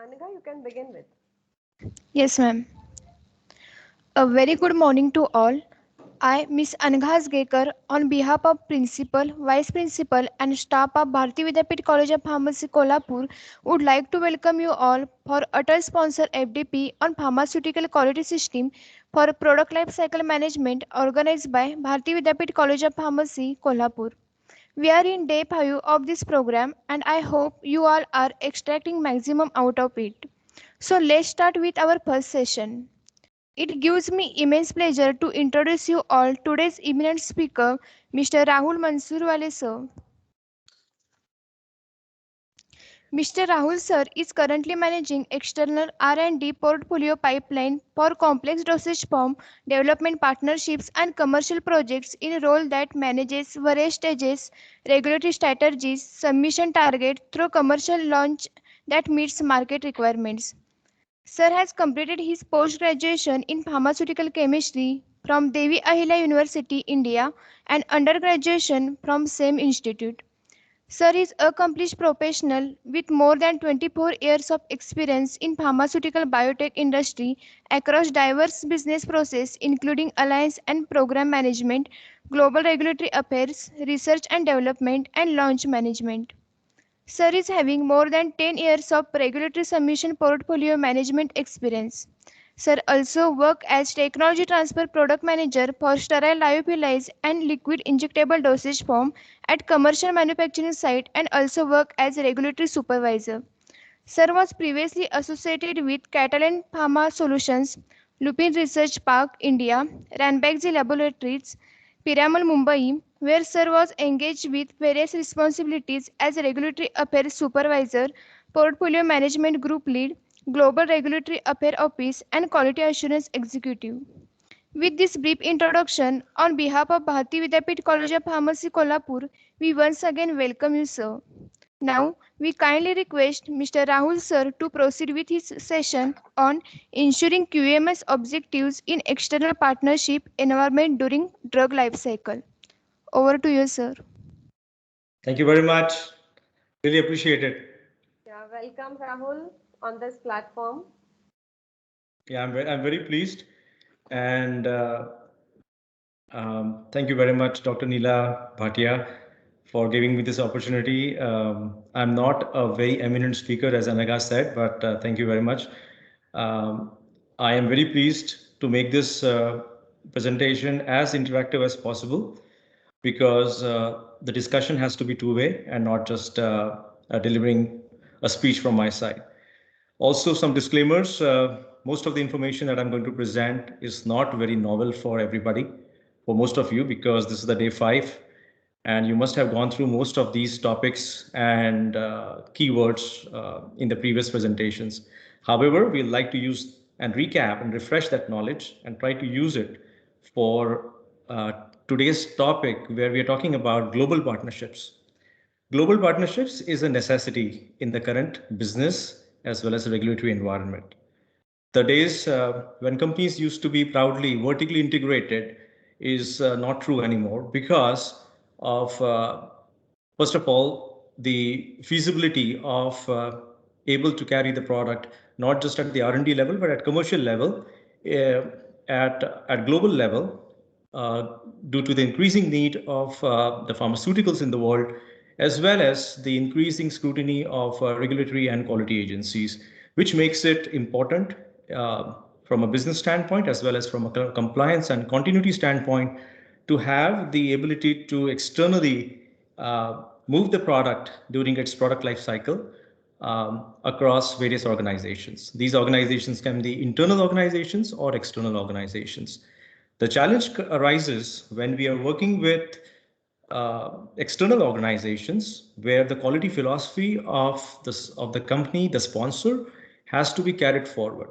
Anika, you can begin with. Yes, ma'am. A very good morning to all. I, Miss Anghas Gekar, on behalf of Principal, Vice Principal and staff of Bharati Vidyapeeth College of Pharmacy, Kolhapur, would like to welcome you all for ATAL sponsor FDP on Pharmaceutical Quality System for Product Life Cycle Management organized by Bharati Vidyapeeth College of Pharmacy, Kolhapur. We are in day 5 of this program and I hope you all are extracting maximum out of it. So let's start with our first session. It gives me immense pleasure to introduce you all today's eminent speaker, Mr. Rahul Mandsaurwale sir. Mr. Rahul sir is currently managing external R&D portfolio pipeline for complex dosage form development partnerships and commercial projects in a role that manages various stages, regulatory strategies, submission target through commercial launch that meets market requirements. Sir has completed his post-graduation in pharmaceutical chemistry from Devi Ahilya University, India, and undergraduation from same institute. Sir is a accomplished professional with more than 24 years of experience in pharmaceutical biotech industry across diverse business processes including alliance and program management, global regulatory affairs, research and development, and launch management. Sir is having more than 10 years of regulatory submission portfolio management experience. Sir also worked as technology transfer product manager for sterile lyophilized and liquid injectable dosage form at commercial manufacturing site and also worked as regulatory supervisor. Sir was previously associated with Catalan Pharma Solutions, Lupin Research Park, India, Ranbaxy Laboratories, Piramal, Mumbai, where Sir was engaged with various responsibilities as Regulatory Affairs Supervisor, Portfolio Management Group Lead, Global Regulatory Affairs Office, and Quality Assurance Executive. With this brief introduction, on behalf of Bharati Vidyapeeth College of Pharmacy, Kolhapur, we once again welcome you, sir. Now, we kindly request Mr. Rahul sir to proceed with his session on ensuring QMS objectives in external partnership environment during drug life cycle. Over to you, sir. Thank you very much. Really appreciate it. Yeah, welcome Rahul on this platform. Yeah, I'm very pleased. And thank you very much, Dr. Neela Bhatia, for giving me this opportunity. I'm not a very eminent speaker, as Anaga said, but thank you very much. I am very pleased to make this presentation as interactive as possible because the discussion has to be two-way and not just delivering a speech from my side. Also, some disclaimers. Most of the information that I'm going to present is not very novel for everybody, for most of you, because this is the day 5, and you must have gone through most of these topics and keywords in the previous presentations. However, we'd like to use and recap and refresh that knowledge and try to use it for today's topic, where we are talking about global partnerships. Global partnerships is a necessity in the current business as well as regulatory environment. The days when companies used to be proudly vertically integrated is not true anymore because of, first of all, the feasibility of able to carry the product not just at the R&D level but at commercial level, uh, at global level, due to the increasing need of the pharmaceuticals in the world, as well as the increasing scrutiny of regulatory and quality agencies, which makes it important from a business standpoint as well as from a compliance and continuity standpoint to have the ability to externally move the product during its product life cycle across various organizations. These organizations can be internal organizations or external organizations. The challenge arises when we are working with external organizations where the quality philosophy of the company, the sponsor, has to be carried forward.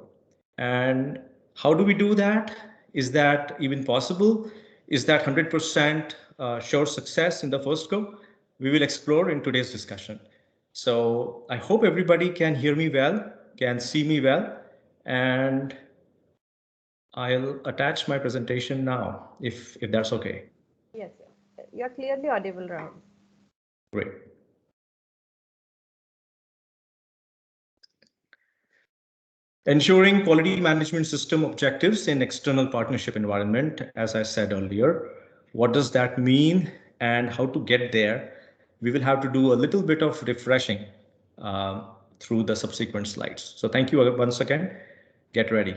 And how do we do that? Is that even possible? Is that 100% sure success in the first go? We will explore in today's discussion. So I hope everybody can hear me well, can see me well, and I'll attach my presentation now, if that's okay. Yes, you're clearly audible, Rahul. Great. Ensuring quality management system objectives in external partnership environment, as I said earlier. What does that mean and how to get there? We will have to do a little bit of refreshing uh, through the subsequent slides. So thank you once again. Get ready.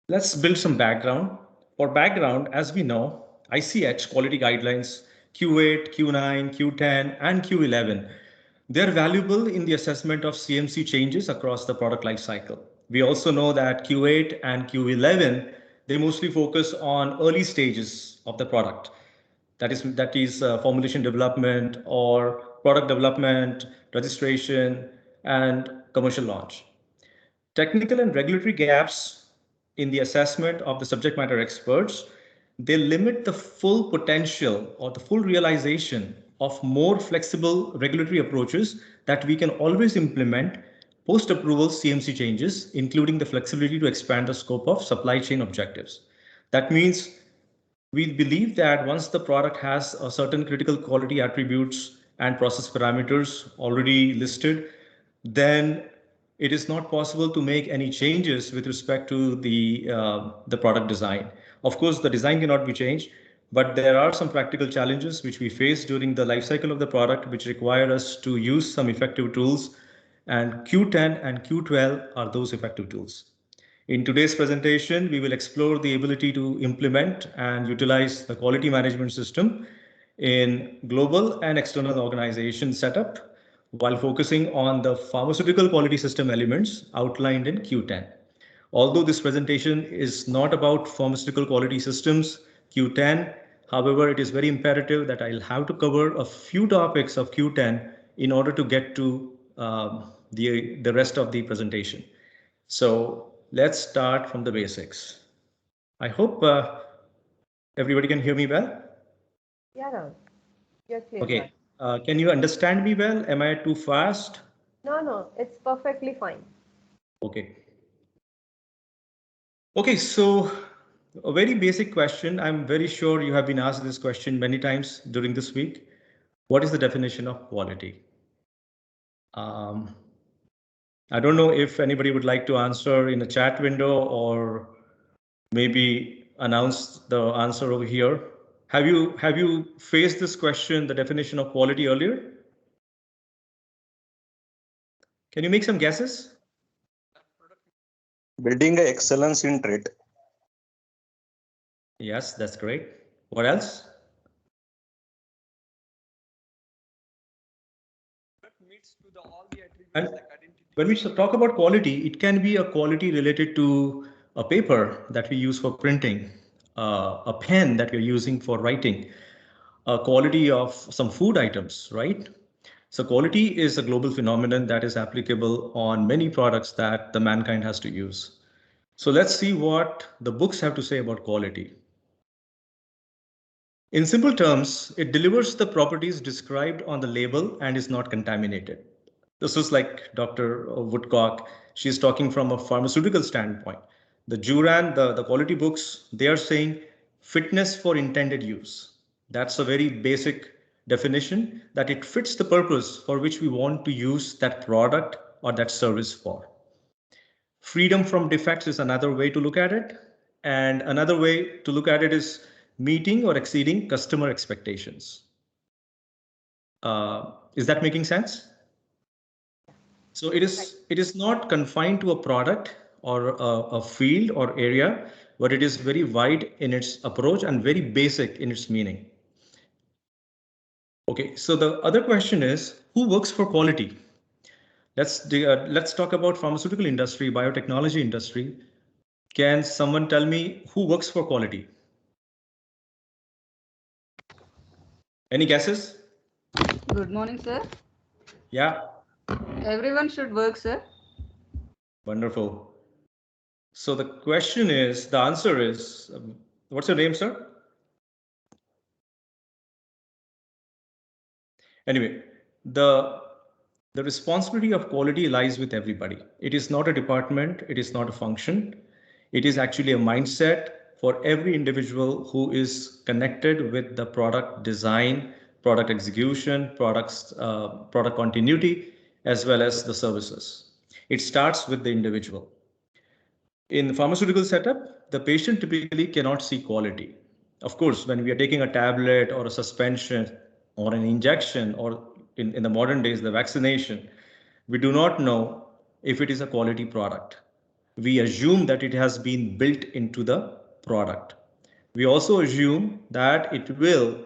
Let's build some background. For background, as we know, ICH quality guidelines Q8, Q9, Q10, and Q11, they're valuable in the assessment of CMC changes across the product life cycle. We also know that Q8 and Q11, they mostly focus on early stages of the product. That is formulation development or product development, registration, and commercial launch. Technical and regulatory gaps in the assessment of the subject matter experts, they limit the full potential or the full realization of more flexible regulatory approaches that we can always implement post-approval CMC changes, including the flexibility to expand the scope of supply chain objectives. That means we believe that once the product has a certain critical quality attributes and process parameters already listed, then it is not possible to make any changes with respect to the product design. Of course, the design cannot be changed, but there are some practical challenges which we face during the life cycle of the product, which require us to use some effective tools, and Q10 and Q12 are those effective tools. In today's presentation, we will explore the ability to implement and utilize the quality management system in global and external organization setup while focusing on the pharmaceutical quality system elements outlined in Q10. Although this presentation is not about pharmaceutical quality systems, Q10, however, it is very imperative that I'll have to cover a few topics of Q10 in order to get to the rest of the presentation. So let's start from the basics. I hope everybody can hear me well. Yeah, Rahul. You're clear. Okay. Can you understand me well? Am I too fast? No, it's perfectly fine. Okay. Okay, so a very basic question. I'm very sure you have been asked this question many times during this week. What is the definition of quality? I don't know if anybody would like to answer in the chat window or maybe announce the answer over here. Have you faced this question, the definition of quality earlier? Can you make some guesses? Building a excellence in trade. Yes, that's great. What else? And when we talk about quality, it can be a quality related to a paper that we use for printing, a pen that we're using for writing, a quality of some food items, right? So quality is a global phenomenon that is applicable on many products that the mankind has to use. So let's see what the books have to say about quality. In simple terms, it delivers the properties described on the label and is not contaminated. This is like Dr. Woodcock. She's talking from a pharmaceutical standpoint. The Juran, the quality books, they are saying fitness for intended use. That's a very basic definition, that it fits the purpose for which we want to use that product or that service for. Freedom from defects is another way to look at it. And another way to look at it is meeting or exceeding customer expectations. Is that making sense? So it is not confined to a product or a field or area, but it is very wide in its approach and very basic in its meaning. Okay, so the other question is, who works for quality? Let's talk about pharmaceutical industry, biotechnology industry. Can someone tell me who works for quality? Any guesses? Good morning, sir. Yeah. Everyone should work, sir. Wonderful. So the question is, the answer is, what's your name, sir? Anyway, the responsibility of quality lies with everybody. It is not a department, it is not a function. It is actually a mindset for every individual who is connected with the product design, product execution, product continuity, as well as the services. It starts with the individual. In pharmaceutical setup, the patient typically cannot see quality. Of course, when we are taking a tablet or a suspension or an injection, or in the modern days, the vaccination, we do not know if it is a quality product. We assume that it has been built into the product. We also assume that it will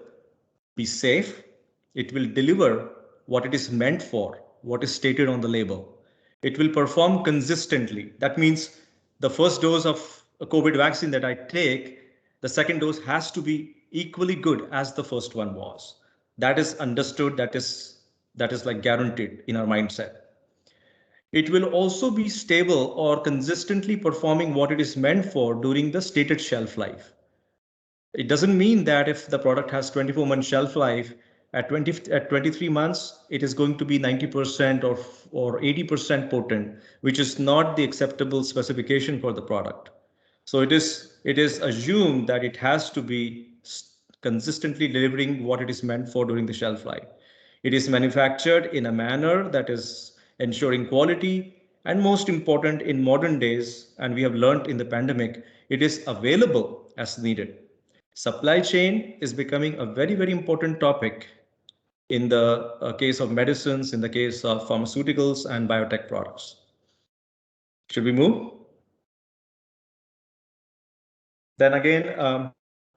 be safe, it will deliver what it is meant for, what is stated on the label. It will perform consistently. That means the first dose of a COVID vaccine that I take, the second dose has to be equally good as the first one was. That is understood, that is like guaranteed in our mindset. It will also be stable or consistently performing what it is meant for during the stated shelf life. It doesn't mean that if the product has 24-month shelf life, at 23 months, it is going to be 90% or 80% potent, which is not the acceptable specification for the product. So it is assumed that it has to be consistently delivering what it is meant for during the shelf life. It is manufactured in a manner that is ensuring quality, and most important in modern days, and we have learned in the pandemic, it is available as needed. Supply chain is becoming a very, very important topic in the case of medicines, in the case of pharmaceuticals and biotech products. Should we move? Then again,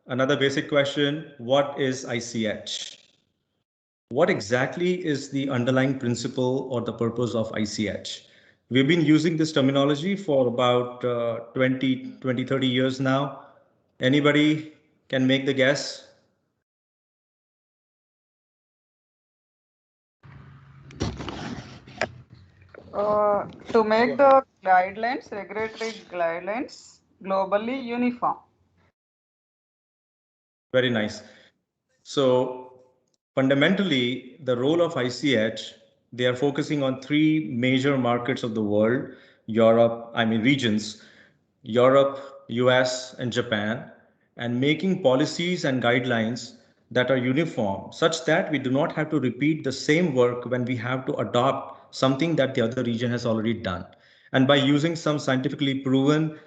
another basic question, what is ICH? What exactly is the underlying principle or the purpose of ICH? We've been using this terminology for about 20, 30 years now. Anybody can make the guess? To make the guidelines, regulatory guidelines, globally uniform. Very nice. So fundamentally, the role of ICH, they are focusing on three major markets of the world, regions, Europe, US, and Japan, and making policies and guidelines that are uniform such that we do not have to repeat the same work when we have to adopt something that the other region has already done. And by using some scientifically proven,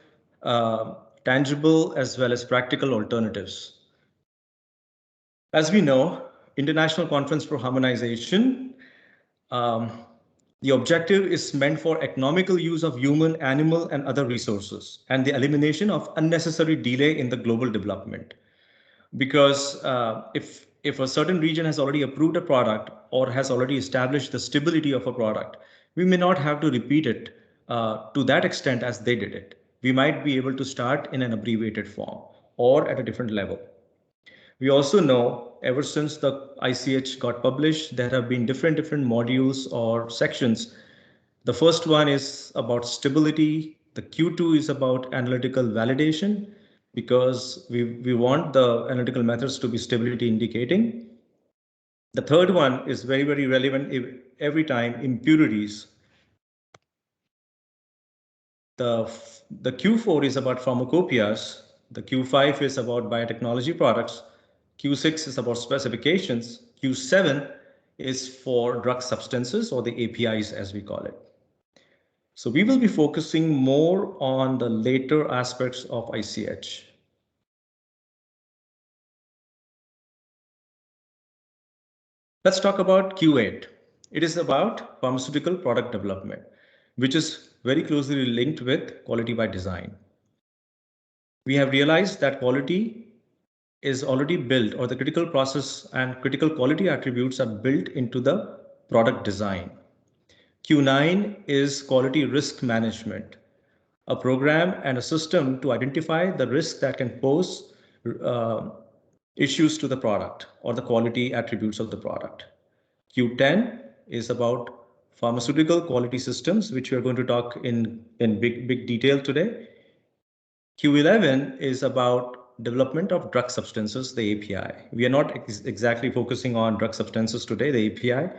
tangible as well as practical alternatives. As we know, International Conference for Harmonization, the objective is meant for economical use of human, animal, and other resources, and the elimination of unnecessary delay in the global development. Because if a certain region has already approved a product or has already established the stability of a product, we may not have to repeat it to that extent as they did it. We might be able to start in an abbreviated form or at a different level. We also know ever since the ICH got published, there have been different modules or sections. The first one is about stability. The Q2 is about analytical validation, because we want the analytical methods to be stability indicating. The third one is very, very relevant every time, impurities. The Q4 is about pharmacopoeias. The Q5 is about biotechnology products. Q6 is about specifications. Q7 is for drug substances, or the APIs as we call it. So we will be focusing more on the later aspects of ICH. Let's talk about Q8. It is about pharmaceutical product development, which is very closely linked with quality by design. We have realized that quality is already built, or the critical process and critical quality attributes are built into the product design. Q9 is quality risk management, a program and a system to identify the risk that can pose issues to the product or the quality attributes of the product. Q10 is about pharmaceutical quality systems, which we are going to talk in big detail today. Q11 is about development of drug substances, the API. We are not exactly focusing on drug substances today, the API.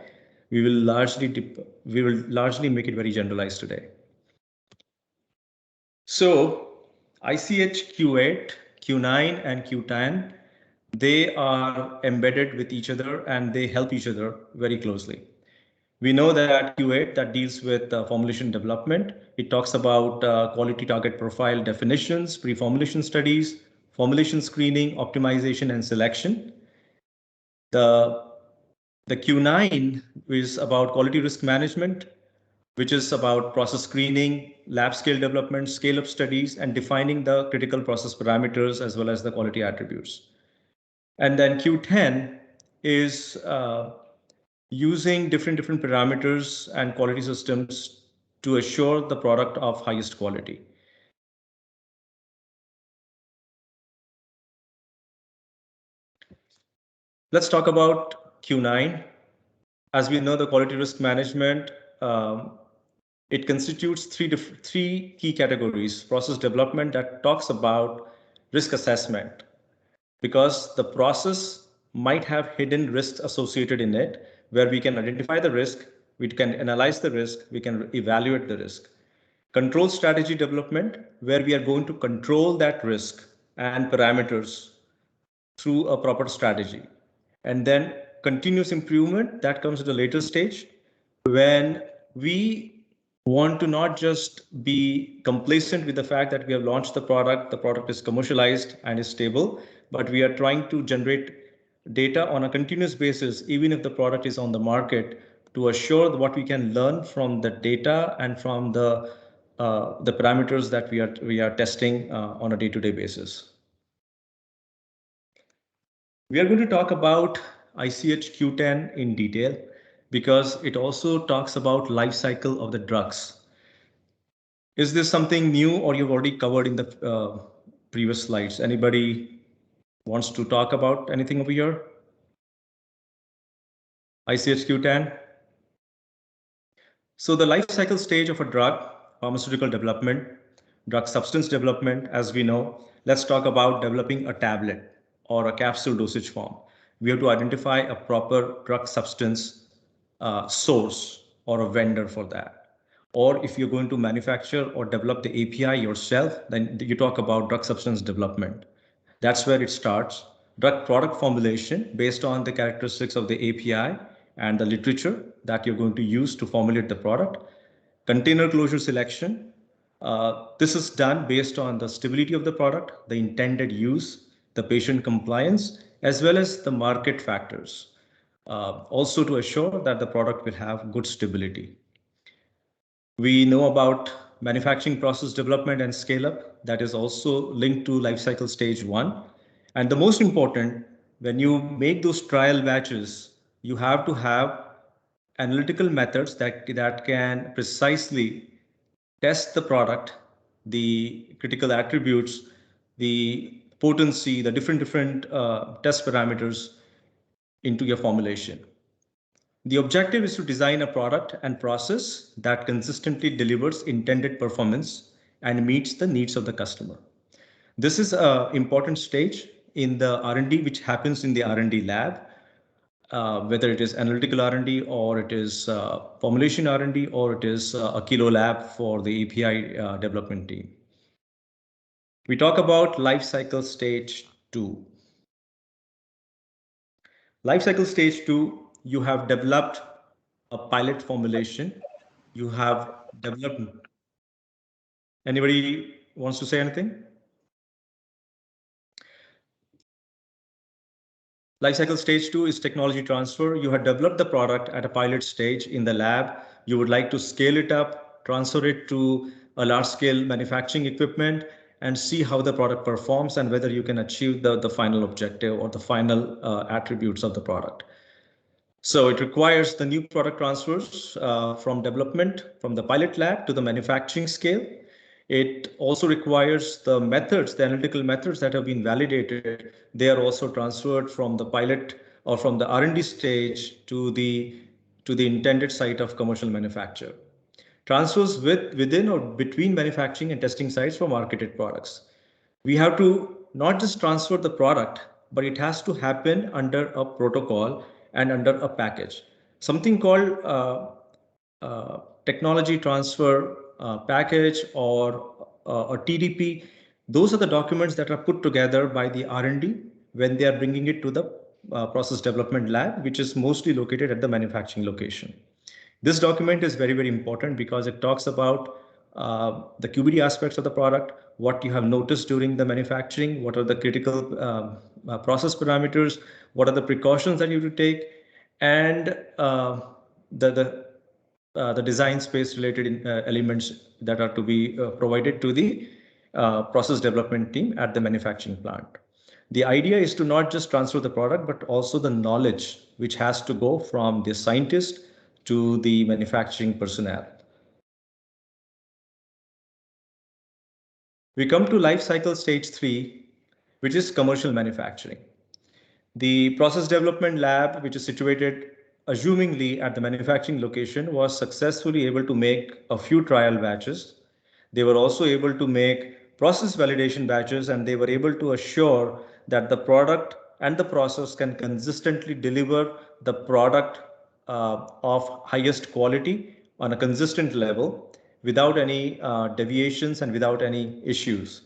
We will largely make it very generalized today. So ICH Q8, Q9, and Q10, they are embedded with each other and they help each other very closely. We know that Q8 that deals with formulation development. It talks about quality target profile definitions, pre-formulation studies, formulation screening, optimization, and selection. The Q9 is about quality risk management, which is about process screening, lab scale development, scale up studies, and defining the critical process parameters as well as the quality attributes. And then Q10 is using different parameters and quality systems to assure the product of highest quality. Let's talk about Q9. As we know, the quality risk management, it constitutes three key categories. Process development that talks about risk assessment, because the process might have hidden risks associated in it, where we can identify the risk, we can analyze the risk, we can evaluate the risk. Control strategy development, where we are going to control that risk and parameters through a proper strategy. And then continuous improvement, that comes at a later stage when we want to not just be complacent with the fact that we have launched the product is commercialized and is stable, but we are trying to generate data on a continuous basis, even if the product is on the market, to assure what we can learn from the data and from the parameters that we are testing on a day-to-day basis. We are going to talk about ICH Q10 in detail because it also talks about life cycle of the drugs. Is this something new or you've already covered in the previous slides? Anybody wants to talk about anything over here? ICH Q10. So the life cycle stage of a drug, pharmaceutical development, drug substance development, as we know, let's talk about developing a tablet or a capsule dosage form. We have to identify a proper drug substance source or a vendor for that. Or if you're going to manufacture or develop the API yourself, then you talk about drug substance development. That's where it starts. Drug product formulation based on the characteristics of the API and the literature that you're going to use to formulate the product. Container closure selection. This is done based on the stability of the product, the intended use, the patient compliance, as well as the market factors. Also to assure that the product will have good stability. We know about manufacturing process development and scale up. That is also linked to life cycle stage 1. And the most important, when you make those trial batches, you have to have analytical methods that can precisely test the product, the critical attributes, the potency, the different test parameters into your formulation. The objective is to design a product and process that consistently delivers intended performance and meets the needs of the customer. This is an important stage in the R&D, which happens in the R&D lab, whether it is analytical R&D or it is formulation R&D or it is a kilo lab for the API development team. We talk about life cycle stage 2. Life cycle stage 2, you have developed a pilot formulation. You have developed. Anybody wants to say anything? Lifecycle stage 2 is technology transfer. You have developed the product at a pilot stage in the lab. You would like to scale it up, transfer it to a large scale manufacturing equipment and see how the product performs and whether you can achieve the final objective or the final attributes of the product. So it requires the new product transfers from development, from the pilot lab to the manufacturing scale. It also requires the methods, the analytical methods that have been validated. They are also transferred from the pilot or from the R&D stage to the intended site of commercial manufacture. Transfers within or between manufacturing and testing sites for marketed products. We have to not just transfer the product, but it has to happen under a protocol and under a package. Something called technology transfer package or a TDP. Those are the documents that are put together by the R&D when they are bringing it to the process development lab, which is mostly located at the manufacturing location. This document is very, very important because it talks about the QBD aspects of the product, what you have noticed during the manufacturing, what are the critical process parameters, what are the precautions that you have to take, and the design space related elements that are to be provided to the process development team at the manufacturing plant. The idea is to not just transfer the product, but also the knowledge which has to go from the scientist to the manufacturing personnel. We come to life cycle stage 3, which is commercial manufacturing. The process development lab, which is situated assumingly at the manufacturing location, was successfully able to make a few trial batches. They were also able to make process validation batches, and they were able to assure that the product and the process can consistently deliver the product of highest quality on a consistent level without any deviations and without any issues.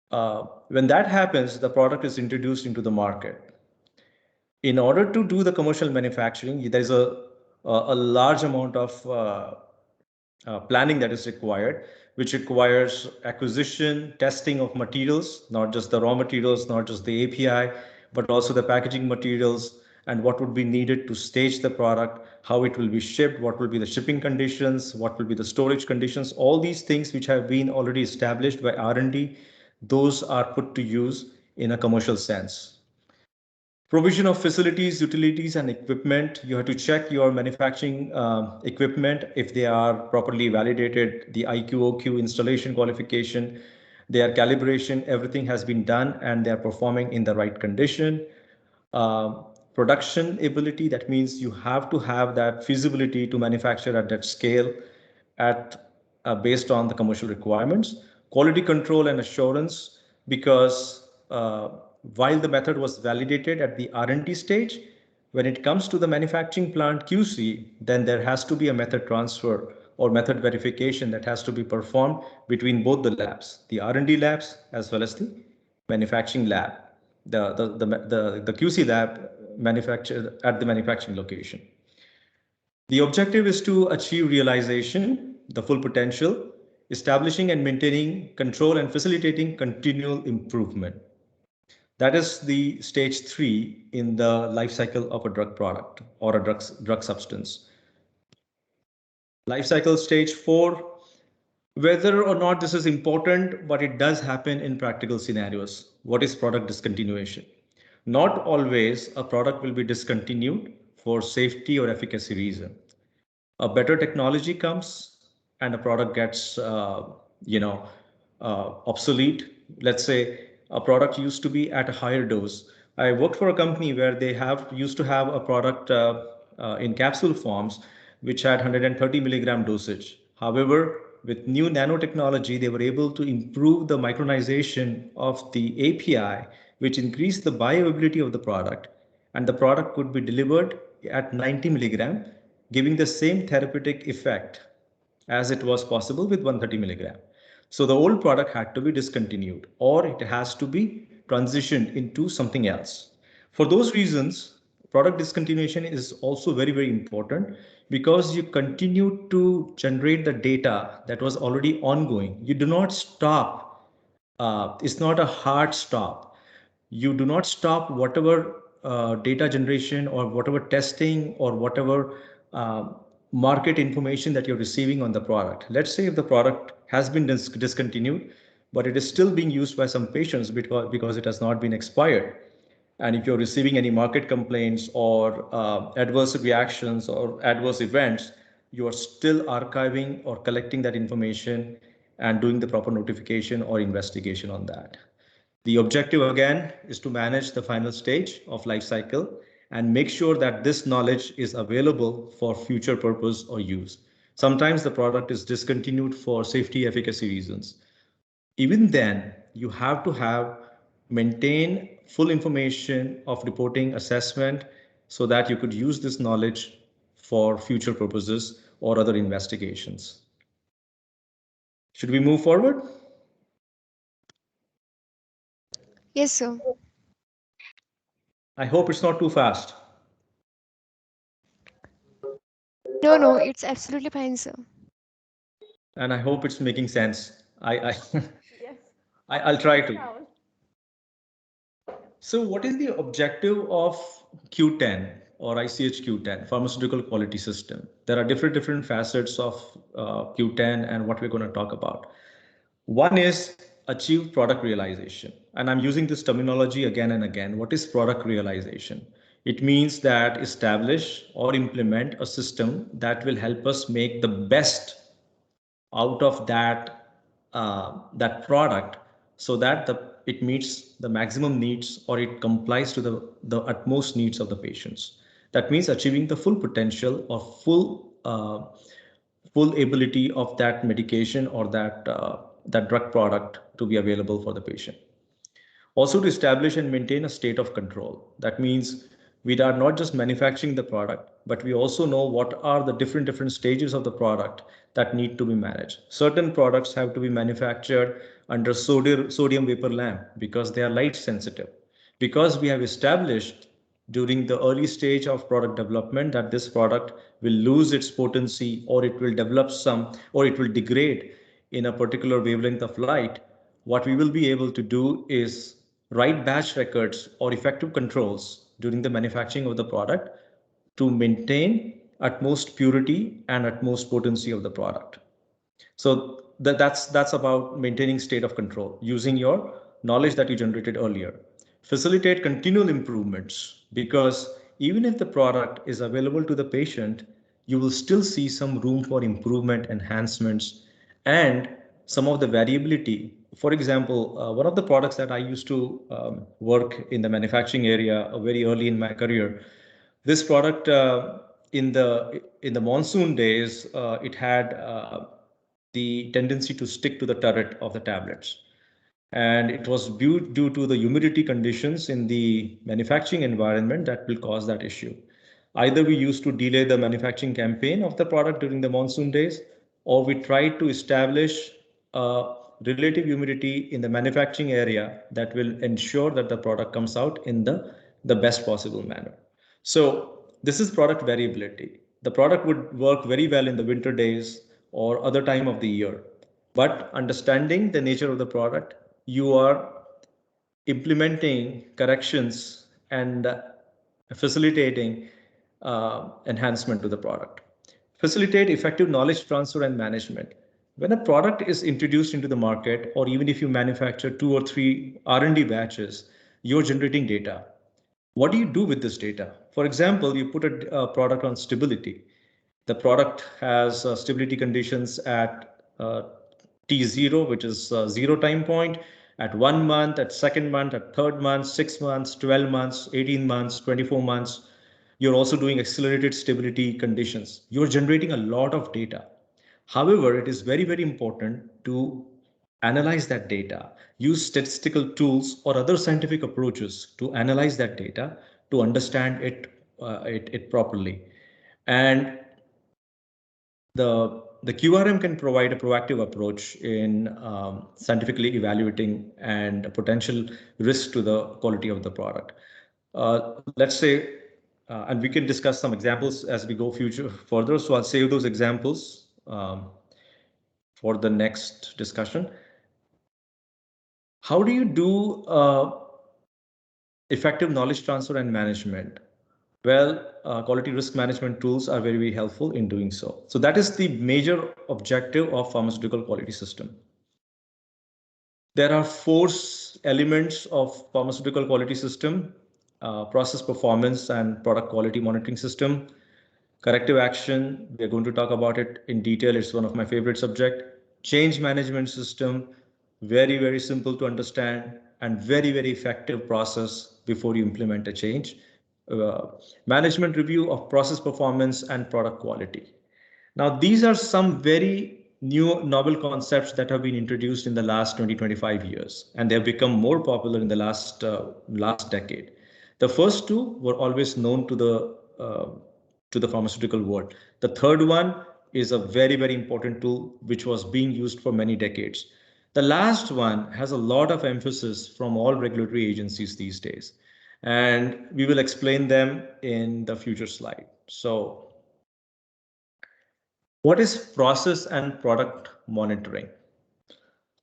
When that happens, the product is introduced into the market. In order to do the commercial manufacturing, there is a large amount of planning that is required, which requires acquisition, testing of materials, not just the raw materials, not just the API, but also the packaging materials and what would be needed to stage the product, how it will be shipped, what will be the shipping conditions, what will be the storage conditions. All these things which have been already established by R&D, those are put to use in a commercial sense. Provision of facilities, utilities, and equipment. You have to check your manufacturing equipment if they are properly validated, the IQ/OQ installation qualification, their calibration, everything has been done and they are performing in the right condition. Production ability, that means you have to have that feasibility to manufacture at that scale based on the commercial requirements. Quality control and assurance, because while the method was validated at the R&D stage, when it comes to the manufacturing plant QC, then there has to be a method transfer or method verification that has to be performed between both the labs, the R&D labs as well as the manufacturing lab, the QC lab manufactured at the manufacturing location. The objective is to achieve realization, the full potential, establishing and maintaining control and facilitating continual improvement. That is the stage 3 in the life cycle of a drug product or a drug substance. Life cycle stage 4, whether or not this is important, but it does happen in practical scenarios. What is product discontinuation? Not always a product will be discontinued for safety or efficacy reason. A better technology comes and a product gets obsolete. Let's say a product used to be at a higher dose. I worked for a company where they used to have a product in capsule forms which had 130 milligram dosage. However, with new nanotechnology, they were able to improve the micronization of the API, which increased the bioavailability of the product, and the product could be delivered at 90 milligram, giving the same therapeutic effect as it was possible with 130 milligram. So the old product had to be discontinued or it has to be transitioned into something else. For those reasons, product discontinuation is also very, very important because you continue to generate the data that was already ongoing. You do not stop. It's not a hard stop. You do not stop whatever data generation or whatever testing or whatever market information that you're receiving on the product. Let's say if the product has been discontinued, but it is still being used by some patients because it has not been expired. And if you're receiving any market complaints or adverse reactions or adverse events, you are still archiving or collecting that information and doing the proper notification or investigation on that. The objective again is to manage the final stage of life cycle and make sure that this knowledge is available for future purpose or use. Sometimes the product is discontinued for safety efficacy reasons. Even then, you have to maintain full information of reporting assessment so that you could use this knowledge for future purposes or other investigations. Should we move forward? Yes, sir. I hope it's not too fast. No, it's absolutely fine, sir. And I hope it's making sense. Yes. I'll try Yes, to. Rahul. So what is the objective of Q10 or ICH-Q10, pharmaceutical quality system? There are different facets of Q10 and what we're going to talk about. One is achieve product realization. And I'm using this terminology again and again. What is product realization? It means that establish or implement a system that will help us make the best out of that product, so that it meets the maximum needs or it complies to the utmost needs of the patients. That means achieving the full potential or full ability of that medication or that drug product to be available for the patient. Also, to establish and maintain a state of control. That means we are not just manufacturing the product, but we also know what are the different stages of the product that need to be managed. Certain products have to be manufactured under sodium vapor lamp because they are light sensitive. Because we have established during the early stage of product development that this product will lose its potency or it will develop some or it will degrade in a particular wavelength of light, what we will be able to do is write batch records or effective controls during the manufacturing of the product to maintain utmost purity and utmost potency of the product. So that's about maintaining state of control using your knowledge that you generated earlier. Facilitate continual improvements, because even if the product is available to the patient, you will still see some room for improvement, enhancements, and some of the variability. For example, one of the products that I used to work in the manufacturing area very early in my career, this product in the monsoon days, it had the tendency to stick to the turret of the tablets. And it was due to the humidity conditions in the manufacturing environment that will cause that issue. Either we used to delay the manufacturing campaign of the product during the monsoon days, or we tried to establish relative humidity in the manufacturing area that will ensure that the product comes out in the best possible manner. So this is product variability. The product would work very well in the winter days or other time of the year. But understanding the nature of the product, you are implementing corrections and facilitating enhancement to the product. Facilitate effective knowledge transfer and management. When a product is introduced into the market, or even if you manufacture 2 or 3 R&D batches, you're generating data. What do you do with this data? For example, you put a product on stability. The product has stability conditions at T0, which is zero time point, at 1 month, at second month, at third month, 6 months, 12 months, 18 months, 24 months. You're also doing accelerated stability conditions. You're generating a lot of data. However, it is very important to analyze that data, use statistical tools or other scientific approaches to analyze that data to understand it properly. And the QRM can provide a proactive approach in scientifically evaluating and potential risk to the quality of the product. Let's say, and we can discuss some examples as we go further. So I'll save those examples for the next discussion. How do you do effective knowledge transfer and management? Well, quality risk management tools are very helpful in doing so. So that is the major objective of pharmaceutical quality system. There are 4 elements of pharmaceutical quality system: process performance and product quality monitoring system, corrective action. We're going to talk about it in detail. It's one of my favorite subject. Change management system, very simple to understand and very effective process before you implement a change. Management review of process performance and product quality. Now, these are some very new novel concepts that have been introduced in the last 20-25 years, and they have become more popular in the last decade. The first 2 were always known to the pharmaceutical world. The third one is a very important tool which was being used for many decades. The last one has a lot of emphasis from all regulatory agencies these days. and we will explain them in the future slide. So what is process and product monitoring?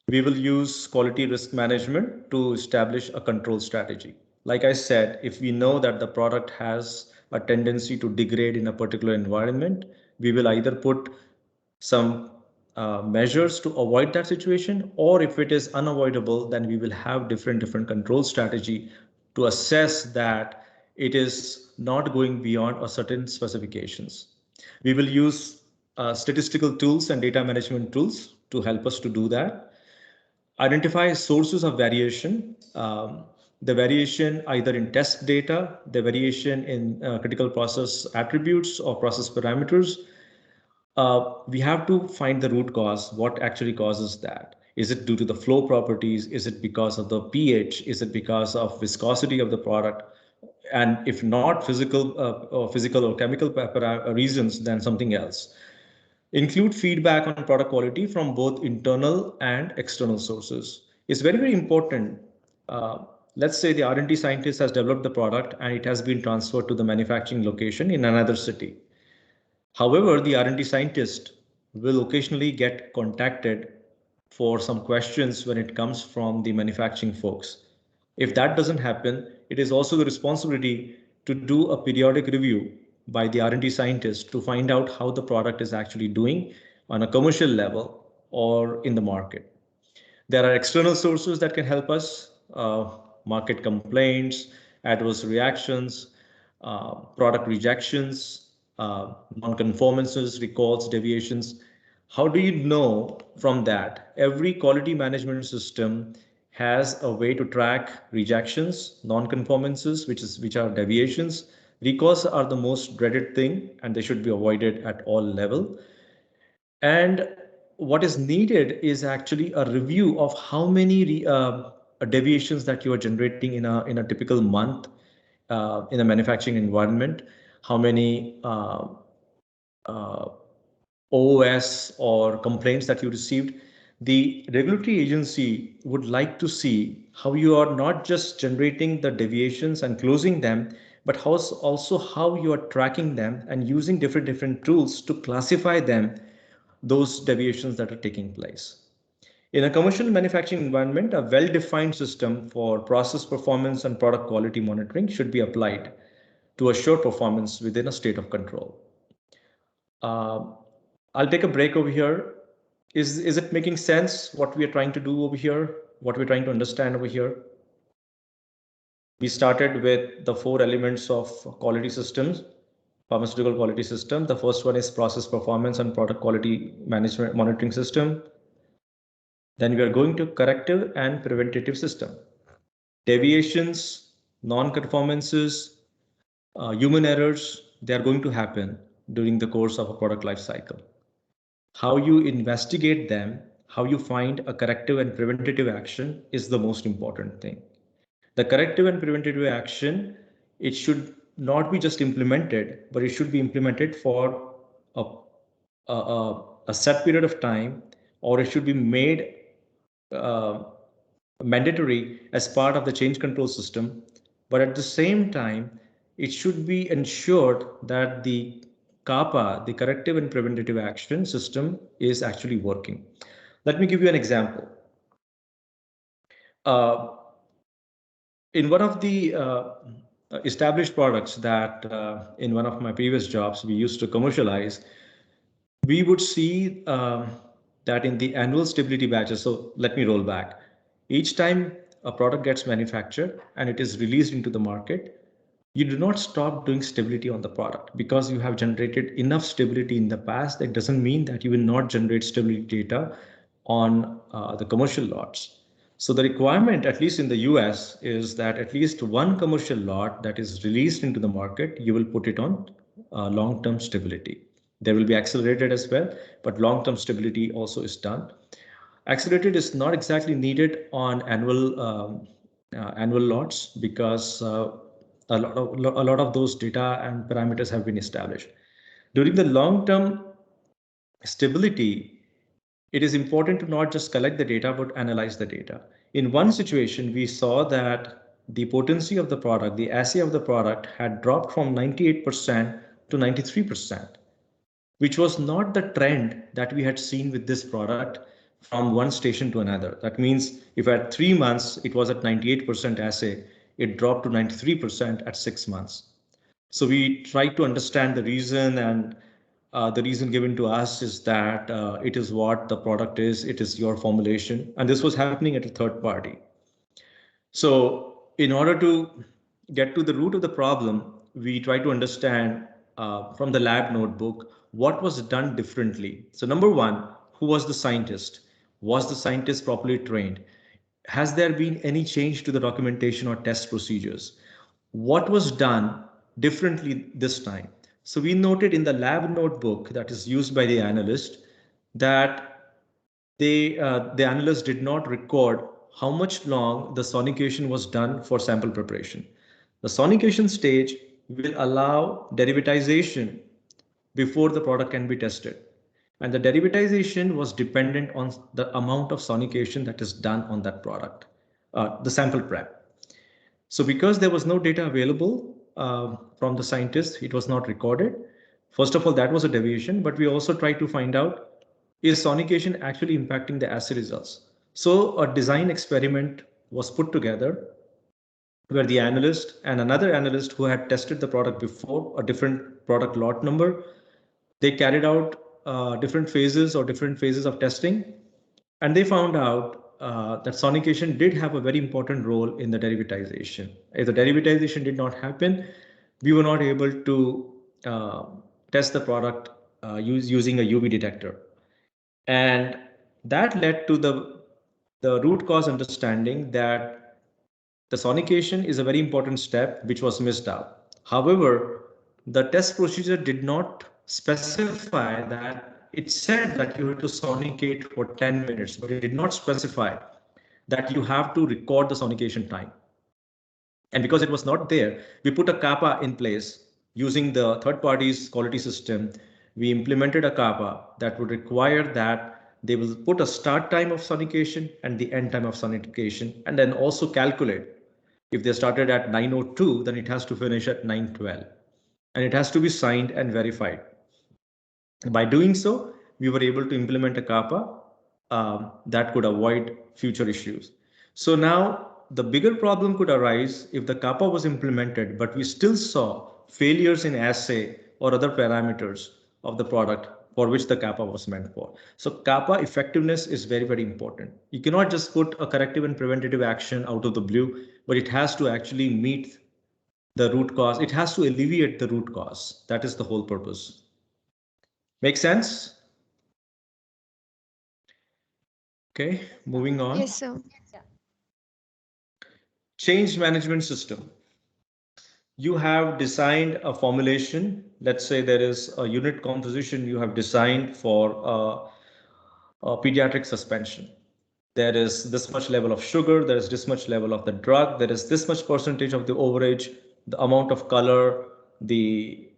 We will use quality risk management to establish a control strategy. Like I said, if we know that the product has a tendency to degrade in a particular environment, we will either put some measures to avoid that situation, or if it is unavoidable, then we will have different control strategy to assess that it is not going beyond a certain specifications. We will use statistical tools and data management tools to help us to do that. Identify sources of variation, the variation either in test data, the variation in critical process attributes or process parameters. We have to find the root cause, what actually causes that. Is it due to the flow properties? Is it because of the pH? Is it because of viscosity of the product? And if not physical or chemical reasons, then something else. Include feedback on product quality from both internal and external sources. It's very important. Let's say the R&D scientist has developed the product and it has been transferred to the manufacturing location in another city. However, the R&D scientist will occasionally get contacted for some questions when it comes from the manufacturing folks. If that doesn't happen, it is also the responsibility to do a periodic review by the R&D scientist to find out how the product is actually doing on a commercial level or in the market. There are external sources that can help us, market complaints, adverse reactions, product rejections, non-conformances, recalls, deviations. How do you know from that? Every quality management system has a way to track rejections, non-conformances, which are deviations. Recalls are the most dreaded thing, and they should be avoided at all level. And what is needed is actually a review of how many deviations that you are generating in a typical month in a manufacturing environment, how many OOS or complaints that you received. The regulatory agency would like to see how you are not just generating the deviations and closing them, but also how you are tracking them and using different tools to classify them, those deviations that are taking place. In a commercial manufacturing environment, a well-defined system for process performance and product quality monitoring should be applied to assure performance within a state of control. I'll take a break over here. Is it making sense what we are trying to do over here, what we're trying to understand over here? We started with the 4 elements of quality systems, pharmaceutical quality system. The first one is process performance and product quality management monitoring system. Then we are going to corrective and preventative system. Deviations, non-conformances, human errors, they are going to happen during the course of a product life cycle. How you investigate them, how you find a corrective and preventative action is the most important thing. The corrective and preventative action, it should not be just implemented, but it should be implemented for a set period of time, or it should be made mandatory as part of the change control system. But at the same time, it should be ensured that the CAPA, the corrective and preventative action system, is actually working. Let me give you an example. In one of the established products that in one of my previous jobs we used to commercialize, we would see that in the annual stability batches. So let me roll back. Each time a product gets manufactured and it is released into the market, you do not stop doing stability on the product because you have generated enough stability in the past. That doesn't mean that you will not generate stability data on the commercial lots. So the requirement, at least in the US, is that at least one commercial lot that is released into the market, you will put it on long-term stability. There will be accelerated as well, but long-term stability also is done. Accelerated is not exactly needed on annual lots because a lot of those data and parameters have been established. During the long-term stability, it is important to not just collect the data, but analyze the data. In one situation, we saw that the potency of the product, the assay of the product had dropped from 98% to 93%, which was not the trend that we had seen with this product from one station to another. That means if at 3 months it was at 98% assay, it dropped to 93% at 6 months. So we tried to understand the reason, and the reason given to us is that it is what the product is, it is your formulation, and this was happening at a third party. So in order to get to the root of the problem, we try to understand from the lab notebook what was done differently. So number one, who was the scientist? Was the scientist properly trained? Has there been any change to the documentation or test procedures? What was done differently this time? So we noted in the lab notebook that is used by the analyst that the analyst did not record how much long the sonication was done for sample preparation. The sonication stage will allow derivatization before the product can be tested. And the derivatization was dependent on the amount of sonication that is done on that product, the sample prep. So because there was no data available from the scientists, it was not recorded. First of all, that was a deviation, but we also tried to find out, is sonication actually impacting the assay results? So a design experiment was put together where the analyst and another analyst who had tested the product before, a different product lot number, they carried out different phases of testing, and they found out that sonication did have a very important role in the derivatization. If the derivatization did not happen, we were not able to test the product using a UV detector. And that led to the root cause understanding that the sonication is a very important step which was missed out. However, the test procedure did not specify that. It said that you have to sonicate for 10 minutes, but it did not specify that you have to record the sonication time. And because it was not there, we put a kappa in place using the third party's quality system. We implemented a kappa that would require that they will put a start time of sonication and the end time of sonication, and then also calculate if they started at 9:02, then it has to finish at 9:12, and it has to be signed and verified. By doing so, we were able to implement a kappa that could avoid future issues. So now the bigger problem could arise if the kappa was implemented, but we still saw failures in assay or other parameters of the product for which the kappa was meant for. So kappa effectiveness is very, very important. You cannot just put a corrective and preventative action out of the blue, but it has to actually meet the root cause. It has to alleviate the root cause. That is the whole purpose. Make sense? Okay, moving on. Yes, sir. Change management system. You have designed a formulation. Let's say there is a unit composition you have designed for a pediatric suspension. There is this much level of sugar, there is this much level of the drug, there is this much percentage of the overage, the amount of color, the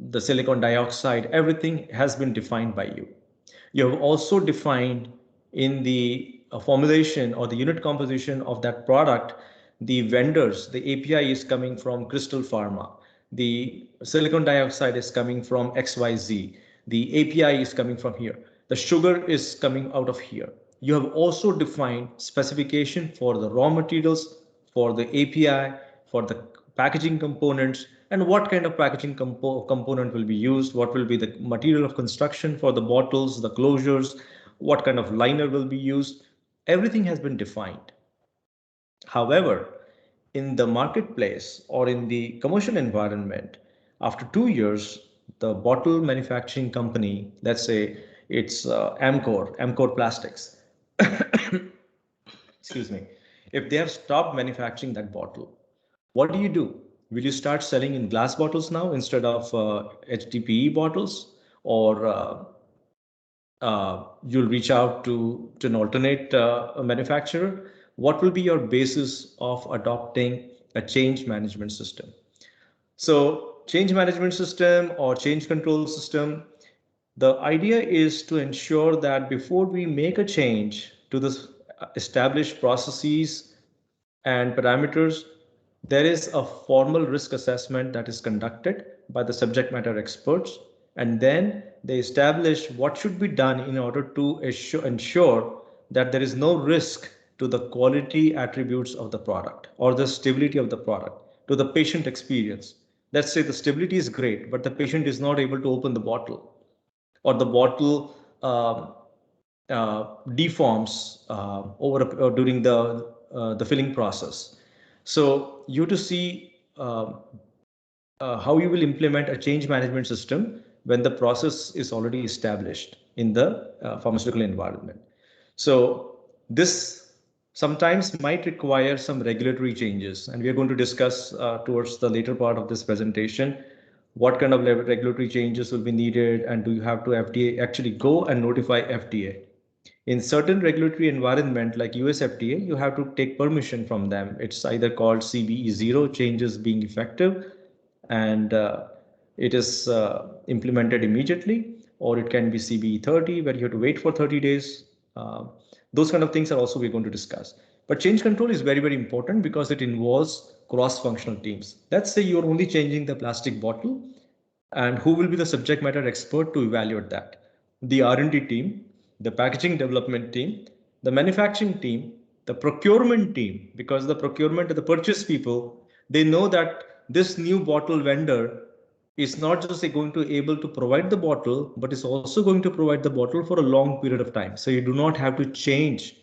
the silicon dioxide, everything has been defined by you. You have also defined in the formulation or the unit composition of that product, the vendors, the API is coming from Crystal Pharma, the silicon dioxide is coming from XYZ, the API is coming from here, the sugar is coming out of here. You have also defined specification for the raw materials, for the API, for the packaging components, and what kind of packaging component will be used, what will be the material of construction for the bottles, the closures, what kind of liner will be used. Everything has been defined. However, in the marketplace or in the commercial environment, after 2 years, the bottle manufacturing company, let's say it's Amcor Plastics, excuse me, if they have stopped manufacturing that bottle, what do? Will you start selling in glass bottles now instead of HDPE bottles, or you'll reach out to an alternate manufacturer? What will be your basis of adopting a change management system? So change management system or change control system, the idea is to ensure that before we make a change to this established processes and parameters, there is a formal risk assessment that is conducted by the subject matter experts, and then they establish what should be done in order to ensure that there is no risk to the quality attributes of the product or the stability of the product to the patient experience. Let's say the stability is great, but the patient is not able to open the bottle, or the bottle deforms during the filling process. So you to see how you will implement a change management system when the process is already established in the pharmaceutical environment. So this sometimes might require some regulatory changes, and we are going to discuss towards the later part of this presentation what kind of regulatory changes will be needed, and do you have to FDA actually go and notify FDA. In certain regulatory environment like US FDA, you have to take permission from them. It's either called CBE 0, changes being effective, and it is implemented immediately, or it can be CBE 30 where you have to wait for 30 days. Those kind of things are also we're going to discuss. But change control is very, very important because it involves cross-functional teams. Let's say you're only changing the plastic bottle, and who will be the subject matter expert to evaluate that? The R&D team, the packaging development team, the manufacturing team, the procurement team, because the procurement, the purchase people, they know that this new bottle vendor is not just going to able to provide the bottle, but is also going to provide the bottle for a long period of time. So you do not have to change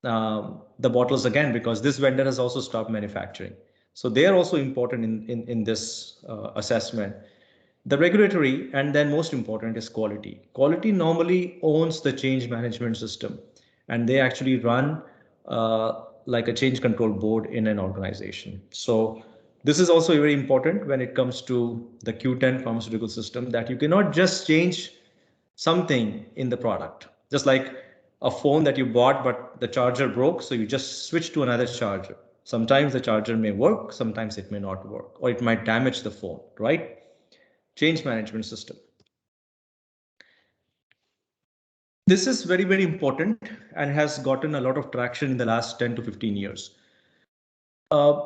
the bottles again, because this vendor has also stopped manufacturing. So they are also important in this assessment. The regulatory, and then most important, is quality. Quality normally owns the change management system, and they actually run like a change control board in an organization. So this is also very important when it comes to the Q10 pharmaceutical system, that you cannot just change something in the product. Just like a phone that you bought, but the charger broke, so you just switch to another charger. Sometimes the charger may work, sometimes it may not work, or it might damage the phone, right? Change management system. This is very, very important and has gotten a lot of traction in the last 10 to 15 years.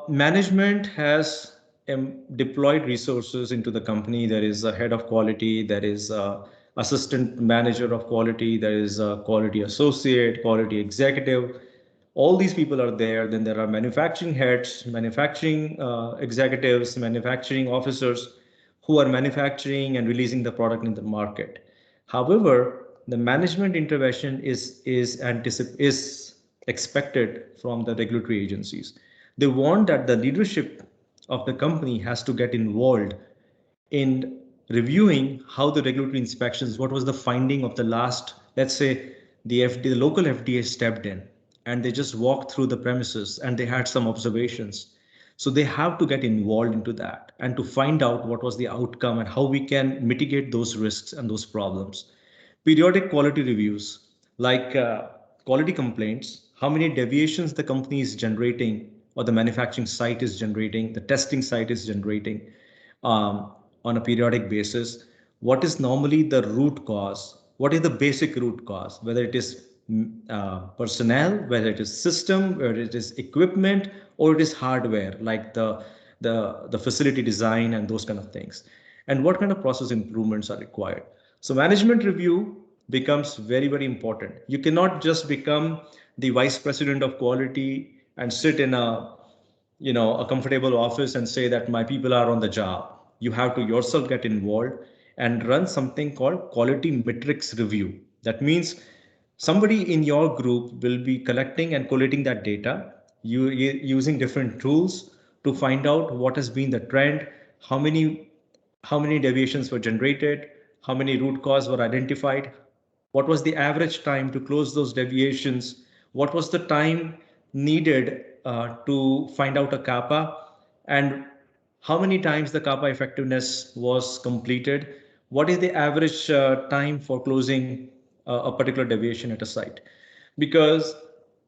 Management has deployed resources into the company. There is a head of quality, there is a assistant manager of quality, there is a quality associate, quality executive. All these people are there. Then there are manufacturing heads, manufacturing executives, manufacturing officers who are manufacturing and releasing the product in the market. However, the management intervention is expected from the regulatory agencies. They want that the leadership of the company has to get involved in reviewing how the regulatory inspections, what was the finding of the last, let's say the local FDA stepped in and they just walked through the premises and they had some observations. So they have to get involved into that and to find out what was the outcome and how we can mitigate those risks and those problems. Periodic quality reviews, like quality complaints, how many deviations the company is generating or the manufacturing site is generating, the testing site is generating on a periodic basis. What is normally the root cause? What is the basic root cause? Whether it is personnel, whether it is system, whether it is equipment, or it is hardware, like the facility design and those kind of things. And what kind of process improvements are required? So management review becomes very, very important. You cannot just become the vice president of quality and sit in a comfortable office and say that my people are on the job. You have to yourself get involved and run something called quality metrics review. That means somebody in your group will be collecting and collating that data, using different tools to find out what has been the trend, how many deviations were generated, how many root cause were identified, what was the average time to close those deviations, what was the time needed to find out a kappa, and how many times the kappa effectiveness was completed, what is the average time for closing a particular deviation at a site. Because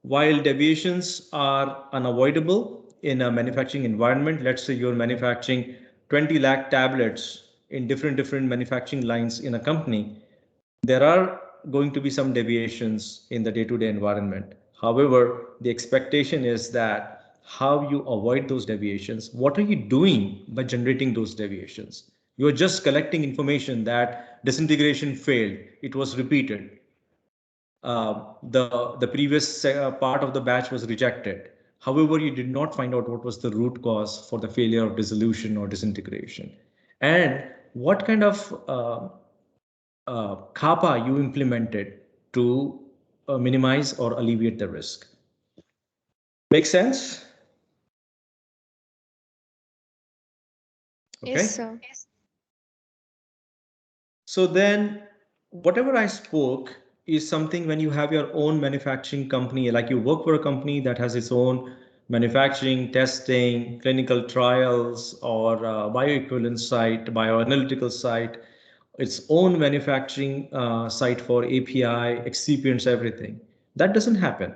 while deviations are unavoidable in a manufacturing environment, let's say you're manufacturing 20 lakh tablets in different manufacturing lines in a company, there are going to be some deviations in the day-to-day environment. However, the expectation is that how you avoid those deviations, what are you doing by generating those deviations? You are just collecting information that disintegration failed, it was repeated. The previous part of the batch was rejected. However, you did not find out what was the root cause for the failure of dissolution or disintegration, and what kind of kappa you implemented to minimize or alleviate the risk. Make sense? Okay. Yes, sir. So then whatever I spoke is something when you have your own manufacturing company, like you work for a company that has its own manufacturing, testing, clinical trials, or bioequivalence site, bioanalytical site, its own manufacturing site for API, excipients, everything. That doesn't happen.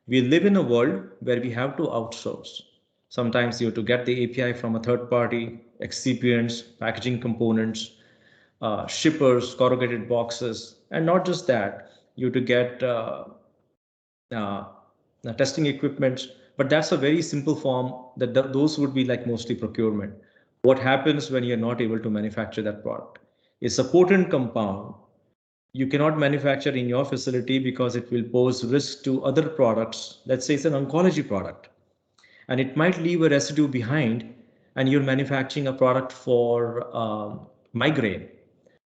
We live in a world where we have to outsource. Sometimes you have to get the API from a third party, excipients, packaging components, shippers, corrugated boxes, and not just that, you to get uh, testing equipment, but that's a very simple form that those would be like mostly procurement. What happens when you're not able to manufacture that product? It's a potent compound. You cannot manufacture in your facility because it will pose risk to other products. Let's say it's an oncology product and it might leave a residue behind, and you're manufacturing a product for migraine.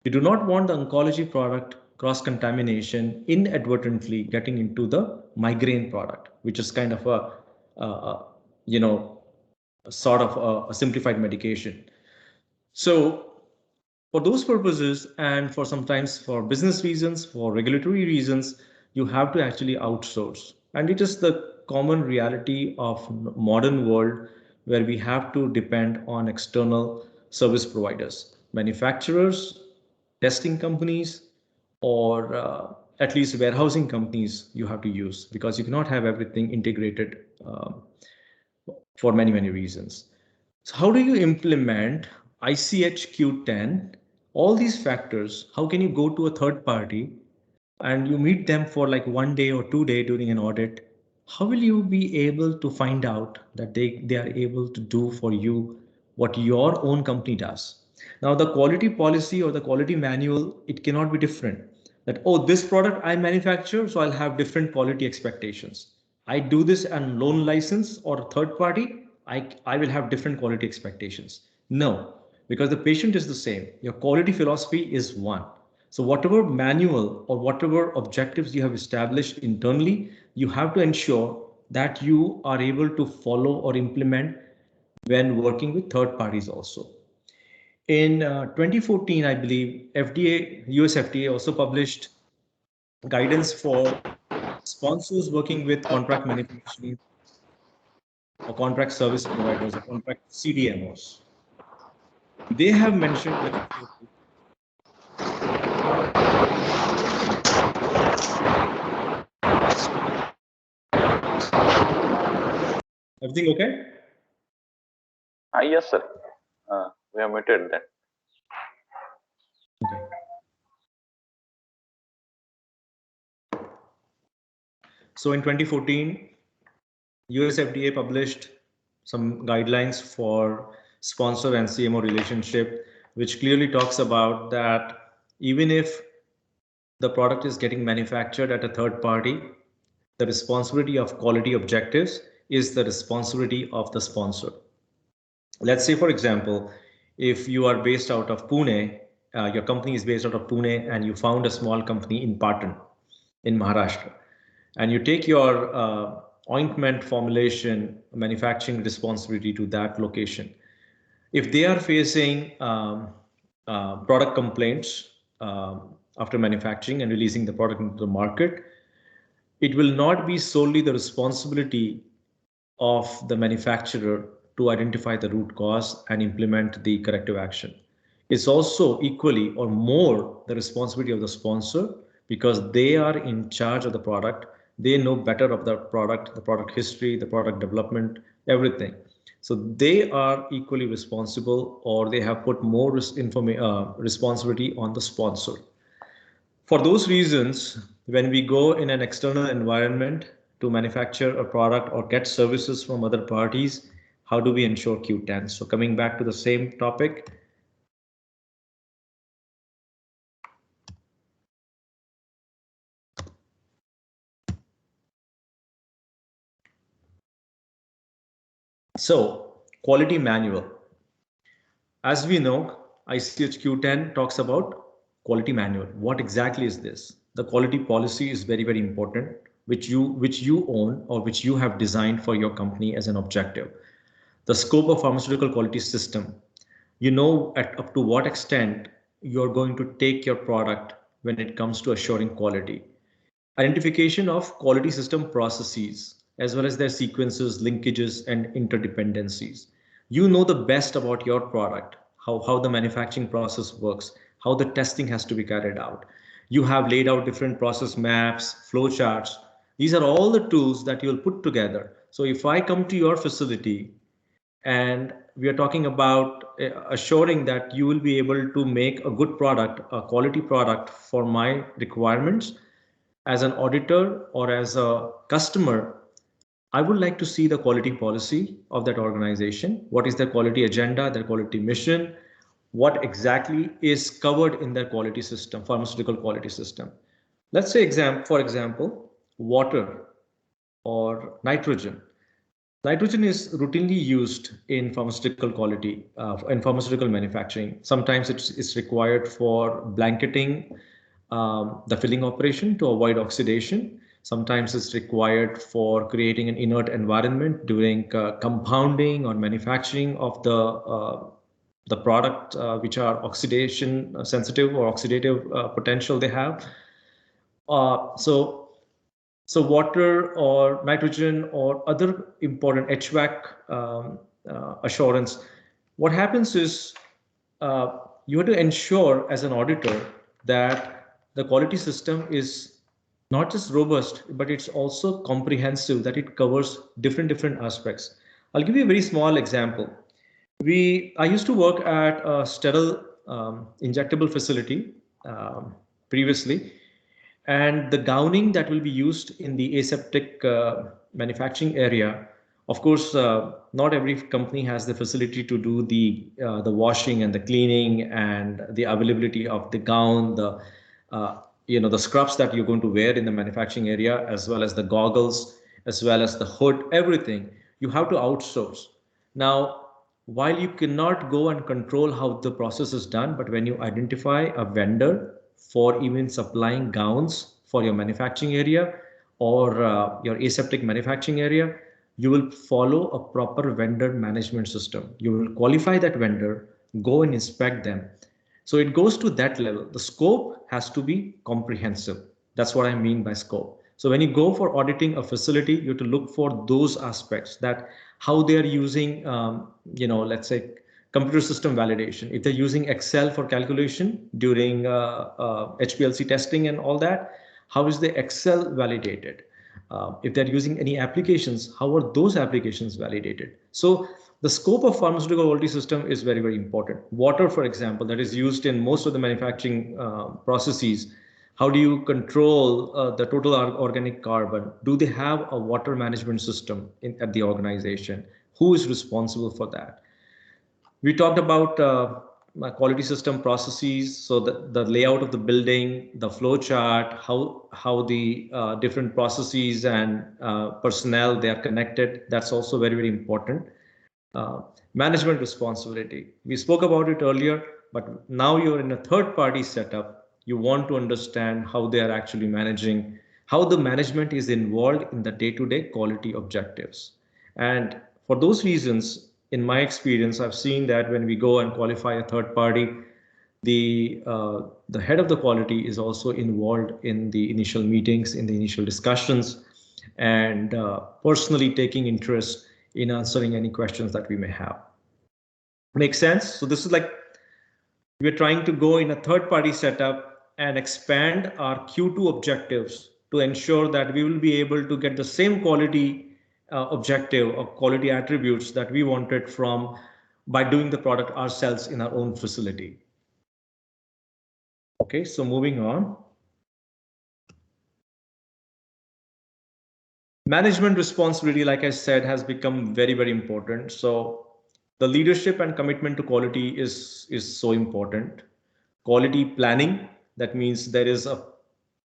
You do not want the oncology product cross contamination inadvertently getting into the migraine product, which is kind of a you know, sort of a simplified medication. So for those purposes, and for sometimes for business reasons, for regulatory reasons, you have to actually outsource. And it is the common reality of modern world where we have to depend on external service providers, manufacturers, testing companies, or at least warehousing companies you have to use, because you cannot have everything integrated for many, many reasons. So how do you implement ICH-Q10? All these factors, how can you go to a third party and you meet them for like 1 day or 2 day during an audit? How will you be able to find out that they are able to do for you what your own company does? Now, the quality policy or the quality manual, it cannot be different. That, oh, this product I manufacture, so I'll have different quality expectations. I do this on loan license or third party, I will have different quality expectations. No, because the patient is the same. Your quality philosophy is one. So whatever manual or whatever objectives you have established internally, you have to ensure that you are able to follow or implement when working with third parties also. In 2014, I believe FDA, US FDA also published guidance for sponsors working with contract manufacturing or contract service providers or contract CDMOs. They have mentioned very clearly. Everything okay? Yes, sir. We have muted that. Okay. So in 2014, US FDA published some guidelines for sponsor and CMO relationship, which clearly talks about that even if the product is getting manufactured at a third party, the responsibility of quality objectives is the responsibility of the sponsor. Let's say, for example, if you are based out of Pune, your company is based out of Pune, and you found a small company in Patan in Maharashtra, and you take your ointment formulation manufacturing responsibility to that location. If they are facing product complaints after manufacturing and releasing the product into the market, it will not be solely the responsibility of the manufacturer to identify the root cause and implement the corrective action. It's also equally or more the responsibility of the sponsor, because they are in charge of the product. They know better of the product history, the product development, everything. So they are equally responsible, or they have put more responsibility on the sponsor. For those reasons, when we go in an external environment to manufacture a product or get services from other parties, how do we ensure Q10? So coming back to the same topic, so quality manual. As we know, ICH-Q10 talks about quality manual. What exactly is this? The quality policy is very, very important, which you own or which you have designed for your company as an objective. The scope of pharmaceutical quality system. You know up to what extent you're going to take your product when it comes to assuring quality. Identification of quality system processes, as well as their sequences, linkages, and interdependencies. You know the best about your product, how the manufacturing process works, how the testing has to be carried out. You have laid out different process maps, flow charts. These are all the tools that you'll put together. So if I come to your facility and we are talking about assuring that you will be able to make a good product, a quality product for my requirements, as an auditor or as a customer, I would like to see the quality policy of that organization. What is their quality agenda, their quality mission? What exactly is covered in their quality system, pharmaceutical quality system? Let's say, for example, water or nitrogen. Nitrogen is routinely used in pharmaceutical quality, in pharmaceutical manufacturing. Sometimes it's required for blanketing the filling operation to avoid oxidation. Sometimes it's required for creating an inert environment during compounding or manufacturing of the product which are oxidation sensitive or oxidative potential they have. So water or nitrogen or other important HVAC assurance, what happens is you have to ensure as an auditor that the quality system is not just robust, but it's also comprehensive, that it covers different aspects. I'll give you a very small example. I used to work at a sterile injectable facility previously, and the gowning that will be used in the aseptic manufacturing area. Of course, not every company has the facility to do the washing and the cleaning and the availability of the gown, the scrubs that you're going to wear in the manufacturing area, as well as the goggles, as well as the hood, everything you have to outsource. Now, while you cannot go and control how the process is done, but when you identify a vendor for even supplying gowns for your manufacturing area or your aseptic manufacturing area, you will follow a proper vendor management system. You will qualify that vendor, go and inspect them. So it goes to that level. The scope has to be comprehensive. That's what I mean by scope. So when you go for auditing a facility, you have to look for those aspects, that how they are using, let's say, computer system validation. If they're using Excel for calculation during HPLC testing and all that, how is the Excel validated? If they're using any applications, how are those applications validated? So the scope of pharmaceutical quality system is very important. Water, for example, that is used in most of the manufacturing processes. How do you control the total organic carbon? Do they have a water management system at the organization? Who is responsible for that? We talked about quality system processes, so the layout of the building, the flow chart, how the different processes and personnel, they are connected. That's also very important. Management responsibility. We spoke about it earlier, but now you're in a third party setup. You want to understand how they are actually managing, how the management is involved in the day-to-day quality objectives. And for those reasons, in my experience, I've seen that when we go and qualify a third party, the head of the quality is also involved in the initial meetings, in the initial discussions, and personally taking interest in answering any questions that we may have. Make sense? So this is like we're trying to go in a third party setup and expand our Q2 objectives to ensure that we will be able to get the same quality objective or quality attributes that we wanted from by doing the product ourselves in our own facility. Okay, so moving on. Management responsibility, like I said, has become very, very important. So the leadership and commitment to quality is so important. Quality planning, that means there is a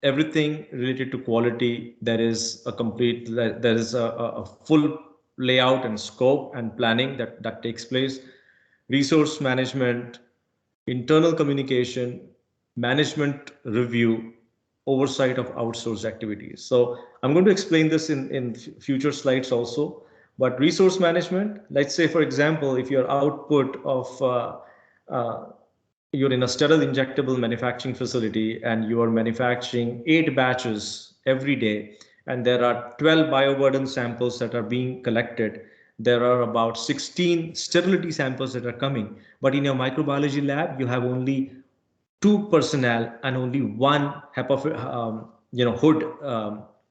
everything related to quality. There is a complete, there is a full layout and scope and planning that takes place. Resource management, internal communication, management review, oversight of outsourced activities. So I'm going to explain this in future slides also. But resource management, let's say, for example, if your output of uh, you're in a sterile injectable manufacturing facility and you are manufacturing 8 batches every day, and there are 12 bioburden samples that are being collected. There are about 16 sterility samples that are coming, but in your microbiology lab, you have only 2 personnel and only one hood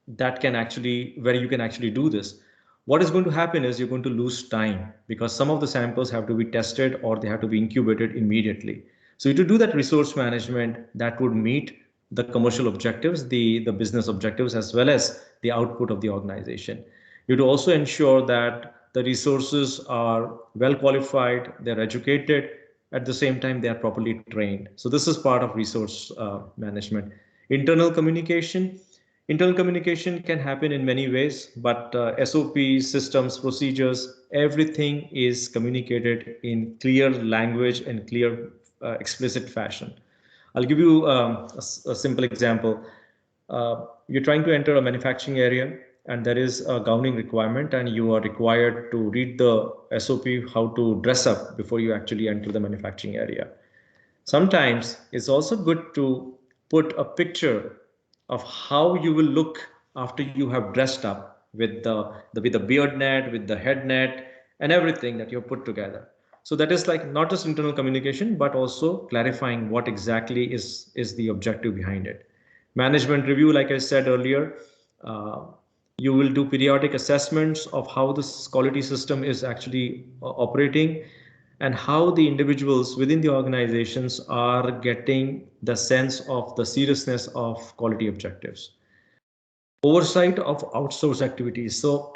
that can actually, where you can actually do this. What is going to happen is you're going to lose time because some of the samples have to be tested or they have to be incubated immediately. So to do that resource management, that would meet the commercial objectives, the business objectives, as well as the output of the organization. You to also ensure that the resources are well qualified, they're educated, at the same time they are properly trained. So this is part of resource management. Internal communication can happen in many ways, but SOPs, systems, procedures, everything is communicated in clear language and clear explicit fashion. I'll give you a simple example. You're trying to enter a manufacturing area and there is a gowning requirement and you are required to read the SOP how to dress up before you actually enter the manufacturing area. Sometimes it's also good to put a picture of how you will look after you have dressed up with the beard net, with the head net, and everything that you've put together. So that is like not just internal communication, but also clarifying what exactly is the objective behind it. Management review, like I said earlier, uh, you will do periodic assessments of how this quality system is actually operating and how the individuals within the organizations are getting the sense of the seriousness of quality objectives. Oversight of outsourced activities. So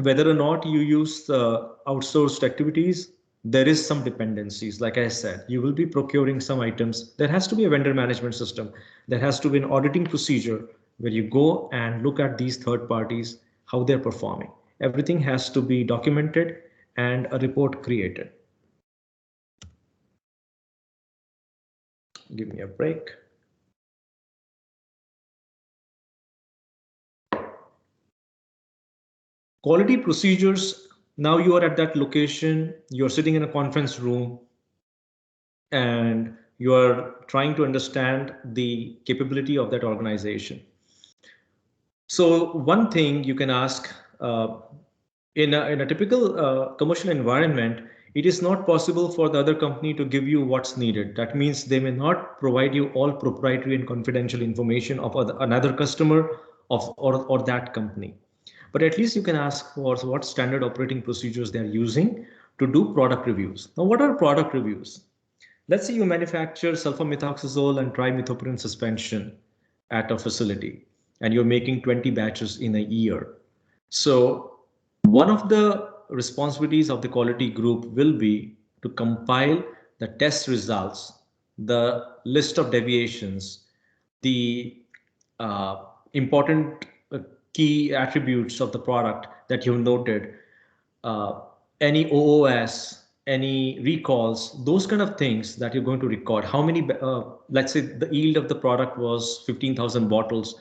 whether or not you use the outsourced activities, there is some dependencies. Like I said, you will be procuring some items. There has to be a vendor management system. There has to be an auditing procedure where you go and look at these third parties, how they're performing. Everything has to be documented and a report created. Give me a break. Quality procedures. Now you are at that location, you're sitting in a conference room and you are trying to understand the capability of that organization. So one thing you can ask, in a typical commercial environment, it is not possible for the other company to give you what's needed. That means they may not provide you all proprietary and confidential information of another customer or that company. But at least you can ask for what standard operating procedures they're using to do product reviews. Now, what are product reviews? Let's say you manufacture sulfamethoxazole and trimethoprim suspension at a facility and you're making 20 batches in a year. So one of the responsibilities of the quality group will be to compile the test results, the list of deviations, the important key attributes of the product that you've noted, uh, any OOS, any recalls, those kind of things that you're going to record. How many, let's say the yield of the product was 15,000 bottles.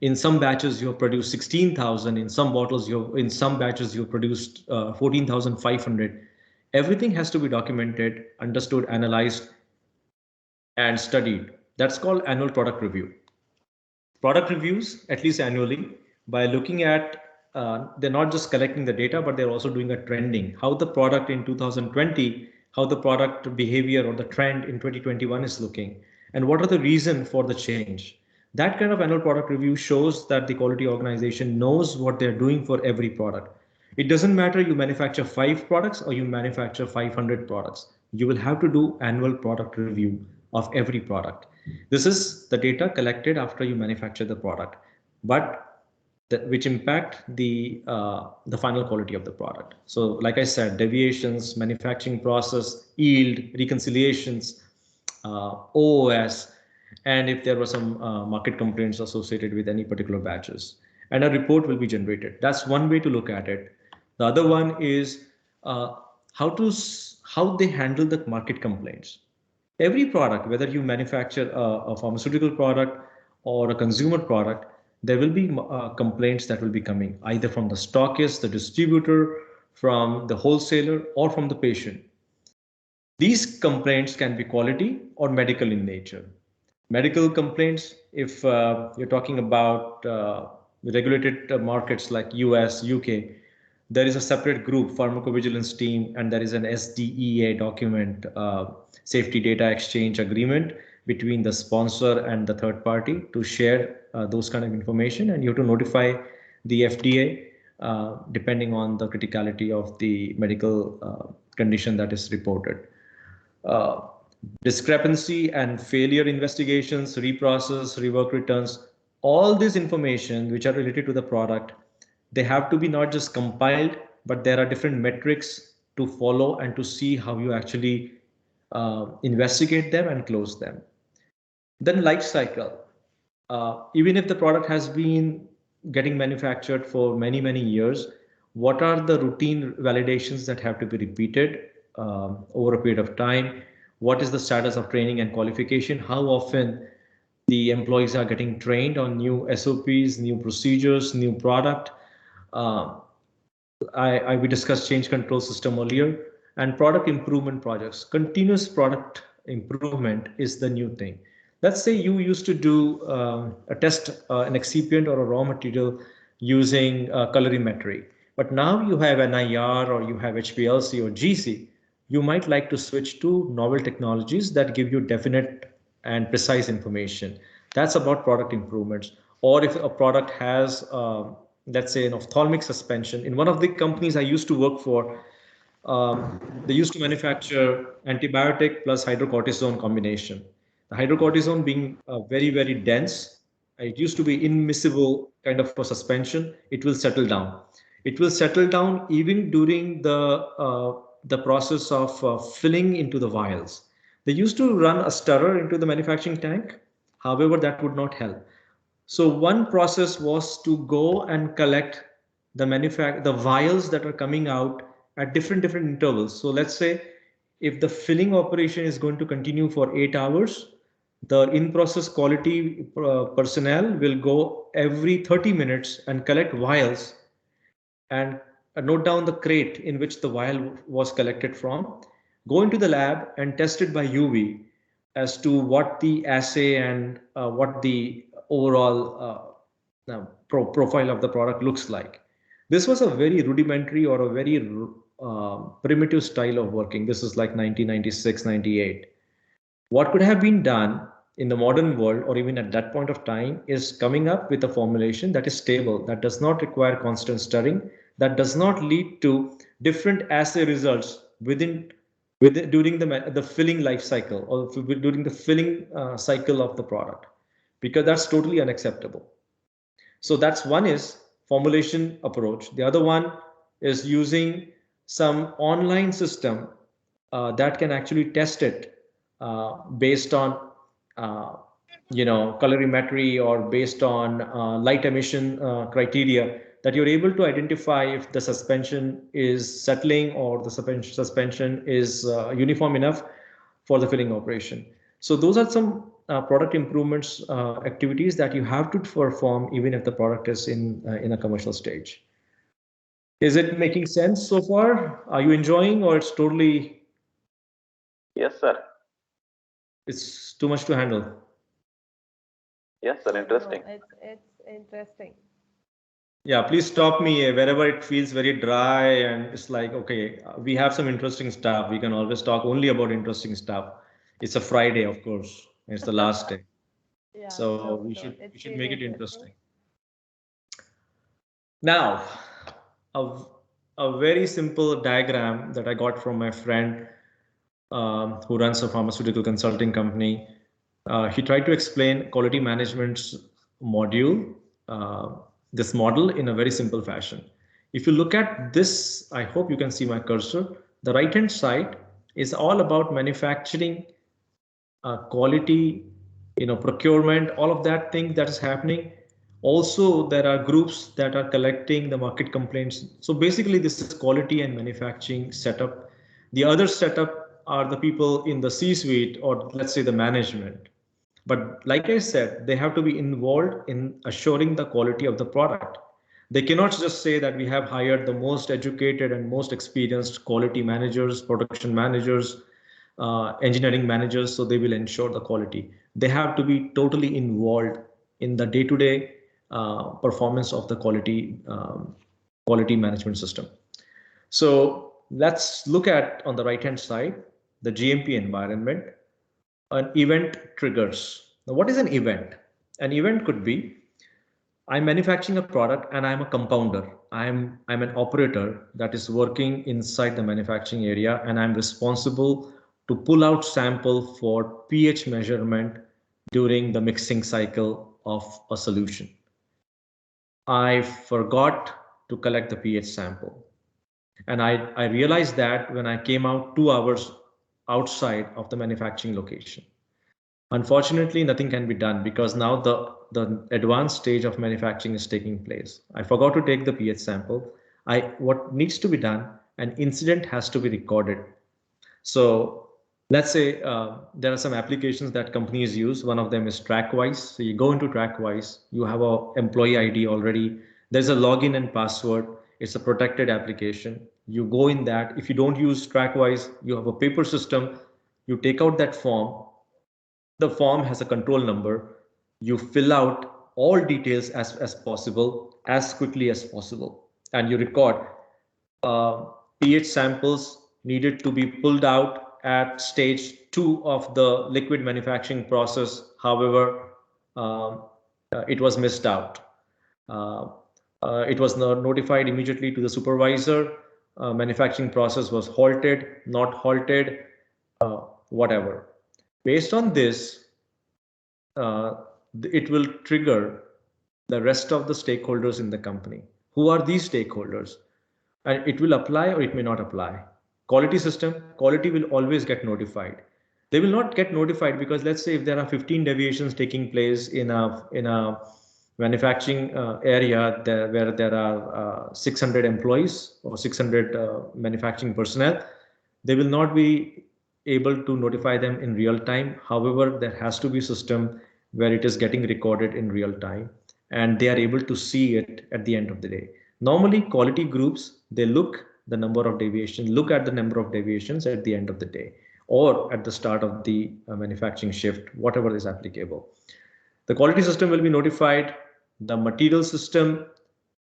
In some batches you have produced 16,000. In some bottles in some batches you have produced 14,500. Everything has to be documented, understood, analyzed, and studied. That's called annual product review. Product reviews, at least annually, by looking at, they're not just collecting the data, but they're also doing a trending, how the product in 2020, how the product behavior or the trend in 2021 is looking, and what are the reason for the change. That kind of annual product review shows that the quality organization knows what they're doing for every product. It doesn't matter you manufacture 5 products or you manufacture 500 products. You will have to do annual product review of every product. This is the data collected after you manufacture the product. But which impact the final quality of the product. So like I said, deviations, manufacturing process, yield, reconciliations, OOS, and if there were some market complaints associated with any particular batches. And a report will be generated. That's one way to look at it. The other one is how they handle the market complaints. Every product, whether you manufacture a pharmaceutical product or a consumer product, there will be complaints that will be coming either from the stockist, the distributor, from the wholesaler, or from the patient. These complaints can be quality or medical in nature. Medical complaints, if you're talking about regulated markets like US, UK, there is a separate group, pharmacovigilance team, and there is an SDEA document, safety data exchange agreement between the sponsor and the third party to share those kind of information, and you have to notify the FDA depending on the criticality of the medical condition that is reported. Discrepancy and failure investigations, reprocess, rework returns, all this information which are related to the product, they have to be not just compiled, but there are different metrics to follow and to see how you actually investigate them and close them. Then life cycle. Even if the product has been getting manufactured for many, many years, what are the routine validations that have to be repeated over a period of time? What is the status of training and qualification? How often the employees are getting trained on new SOPs, new procedures, new product? We discussed change control system earlier, and product improvement projects. Continuous product improvement is the new thing. Let's say you used to do a test, an excipient or a raw material using colorimetry, but now you have NIR or you have HPLC or GC. You might like to switch to novel technologies that give you definite and precise information. That's about product improvements. Or if a product has, let's say, an ophthalmic suspension. In one of the companies I used to work for, they used to manufacture antibiotic plus hydrocortisone combination. The hydrocortisone being very, very dense, it used to be immiscible kind of a suspension. It will settle down. It will settle down even during the process of filling into the vials. They used to run a stirrer into the manufacturing tank. However, that would not help. So one process was to go and collect the vials that are coming out at different intervals. So let's say if the filling operation is going to continue for 8 hours, the in-process quality personnel will go every 30 minutes and collect vials and note down the crate in which the vial was collected from, go into the lab and test it by UV as to what the assay and what the overall profile of the product looks like. This was a very rudimentary or a very primitive style of working. This is like 1996, 98. What could have been done in the modern world, or even at that point of time, is coming up with a formulation that is stable, that does not require constant stirring, that does not lead to different assay results during the filling life cycle or during the filling cycle of the product, because that's totally unacceptable. So that's one is formulation approach. The other one is using some online system that can actually test it based on colorimetry or based on light emission criteria, that you're able to identify if the suspension is settling or the suspension is uniform enough for the filling operation. So those are some product improvements activities that you have to perform even if the product is in a commercial stage. Is it making sense so far? Are you enjoying, or it's totally? Yes, sir. It's too much to handle. Yes, sir. Interesting. No, it's interesting. Yeah, please stop me wherever it feels very dry and it's like, okay, we have some interesting stuff. We can always talk only about interesting stuff. It's a Friday, of course. It's the last day. Yeah, So no, we no, should it's make really it interesting. Now, a very simple diagram that I got from my friend who runs a pharmaceutical consulting company. He tried to explain quality management's module this model in a very simple fashion. If you look at this, I hope you can see my cursor. The right hand side is all about manufacturing, quality, procurement, all of that thing that is happening. Also, there are groups that are collecting the market complaints. So basically, this is quality and manufacturing setup. The other setup are the people in the C-suite, or let's say the management. But like I said, they have to be involved in assuring the quality of the product. They cannot just say that we have hired the most educated and most experienced quality managers, production managers, engineering managers, so they will ensure the quality. They have to be totally involved in the day-to-day performance of the quality management system. So let's look at on the right-hand side, the GMP environment. An event triggers. Now, what is an event? An event could be, I'm manufacturing a product and I'm a compounder. I'm an operator that is working inside the manufacturing area, and I'm responsible to pull out sample for pH measurement during the mixing cycle of a solution. I forgot to collect the pH sample. And I realized that when I came out 2 hours outside of the manufacturing location. Unfortunately, nothing can be done because now the advanced stage of manufacturing is taking place. I forgot to take the pH sample. What needs to be done, an incident has to be recorded. So let's say there are some applications that companies use. One of them is TrackWise. So you go into TrackWise, you have a employee ID already. There's a login and password. It's a protected application. You go in that. If you don't use TrackWise, you have a paper system. You take out that form. The form has a control number. You fill out all details as possible, as quickly as possible, and you record pH samples needed to be pulled out at stage 2 of the liquid manufacturing process. However, it was missed out. It was notified immediately to the supervisor. Manufacturing process was halted, not halted, whatever. Based on this, it will trigger the rest of the stakeholders in the company. Who are these stakeholders? And it will apply or it may not apply. Quality system, quality will always get notified. They will not get notified because let's say if there are 15 deviations taking place in a manufacturing area where there are 600 employees or 600 manufacturing personnel, they will not be able to notify them in real time. However, there has to be a system where it is getting recorded in real time and they are able to see it at the end of the day. Normally, quality groups, they look at the number of deviations at the end of the day or at the start of the manufacturing shift, whatever is applicable. The quality system will be notified. The material system,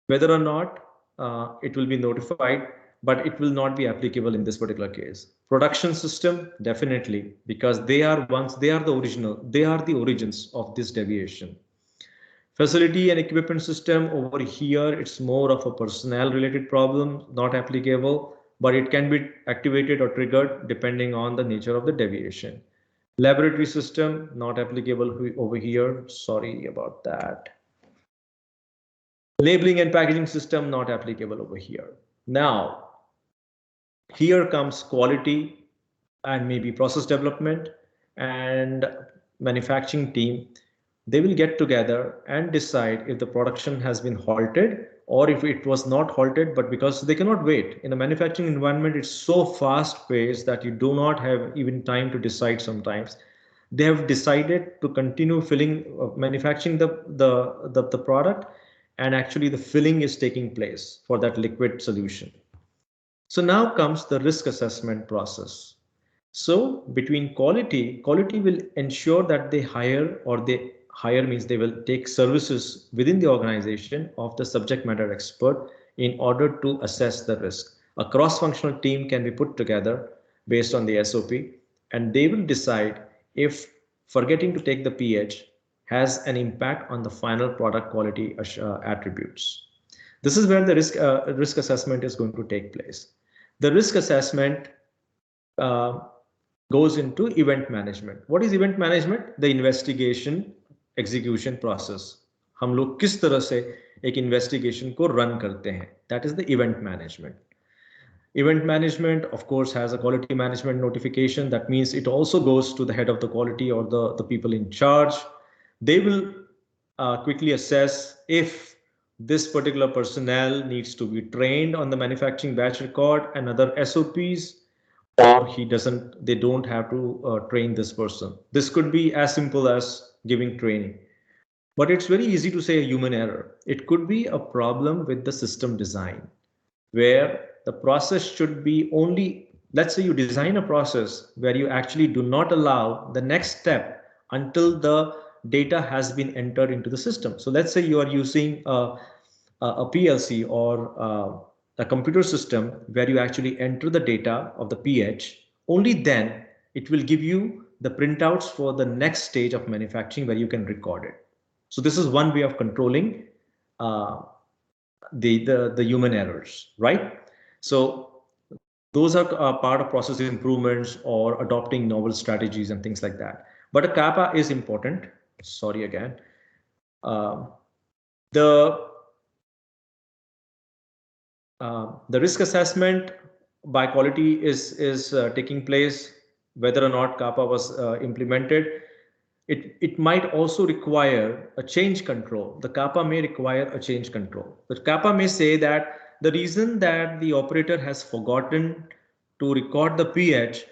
whether or not it will be notified, but it will not be applicable in this particular case. Production system, definitely, because they are the origins of this deviation. Facility and equipment system, over here, it's more of a personnel related problem, not applicable, but it can be activated or triggered depending on the nature of the deviation. Laboratory system, not applicable over here. Sorry about that. Labeling and packaging system, not applicable over here. Now, here comes quality and maybe process development and manufacturing team. They will get together and decide if the production has been halted or if it was not halted, but because they cannot wait. In a manufacturing environment, it's so fast paced that you do not have even time to decide sometimes. They have decided to continue manufacturing the product, and actually the filling is taking place for that liquid solution. So now comes the risk assessment process. So between quality will ensure that they hire means they will take services within the organization of the subject matter expert in order to assess the risk. A cross-functional team can be put together based on the SOP, and they will decide if forgetting to take the pH has an impact on the final product quality attributes. This is where the risk assessment is going to take place. The risk assessment goes into event management. What is event management? The investigation execution process. हम लोग किस तरह से एक investigation को run करते हैं. That is the event management. Event management, of course, has a quality management notification. That means it also goes to the head of the quality or the people in charge. They will quickly assess if this particular personnel needs to be trained on the manufacturing batch record and other SOPs, or they don't have to train this person. This could be as simple as giving training. But it's very easy to say a human error. It could be a problem with the system design, where the process should be only, let's say you design a process where you actually do not allow the next step until the data has been entered into the system. So let's say you are using a PLC or a computer system where you actually enter the data of the pH. Only then it will give you the printouts for the next stage of manufacturing where you can record it. So this is one way of controlling the human errors, right? So those are part of process improvements or adopting novel strategies and things like that. But a kappa is important. Sorry again. The risk assessment by quality is taking place, whether or not kappa was implemented. It might also require a change control. The kappa may require a change control. The kappa may say that the reason that the operator has forgotten to record the pH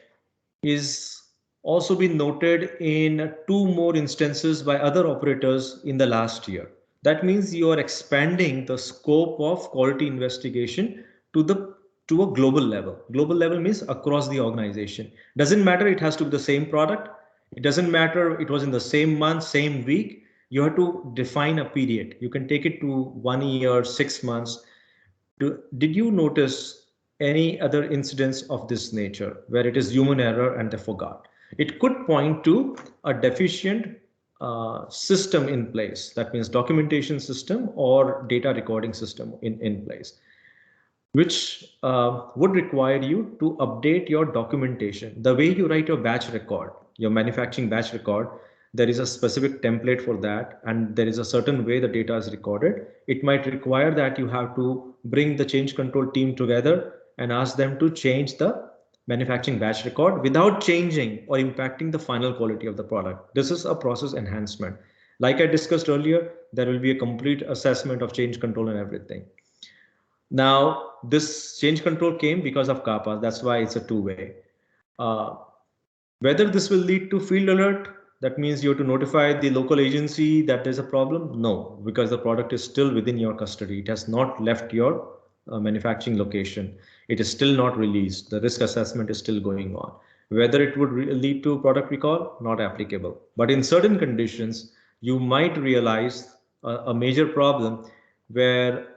is also been noted in 2 more instances by other operators in the last year. That means you are expanding the scope of quality investigation to a global level. Global level means across the organization. Doesn't matter it has to be the same product. It doesn't matter it was in the same month, same week. You have to define a period. You can take it to 1 year, 6 months. Did you notice any other incidents of this nature where it is human error and they forgot? It could point to a deficient system in place. That means documentation system or data recording system in place, which would require you to update your documentation. The way you write your batch record, your manufacturing batch record, there is a specific template for that, and there is a certain way the data is recorded. It might require that you have to bring the change control team together and ask them to change the manufacturing batch record without changing or impacting the final quality of the product. This is a process enhancement. Like I discussed earlier, there will be a complete assessment of change control and everything. Now, this change control came because of kappa. That's why it's a two-way. Whether this will lead to field alert, that means you have to notify the local agency that there's a problem. No, because the product is still within your custody. It has not left your manufacturing location. It is still not released. The risk assessment is still going on. Whether it would lead to product recall, not applicable. But in certain conditions, you might realize a major problem where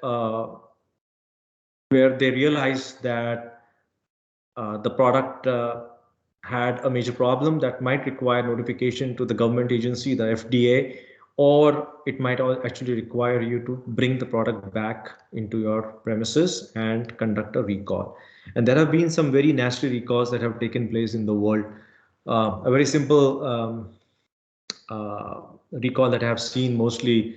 they realize that the product had a major problem that might require notification to the government agency, the FDA, or it might actually require you to bring the product back into your premises and conduct a recall. And there have been some very nasty recalls that have taken place in the world. A very simple recall that I have seen mostly,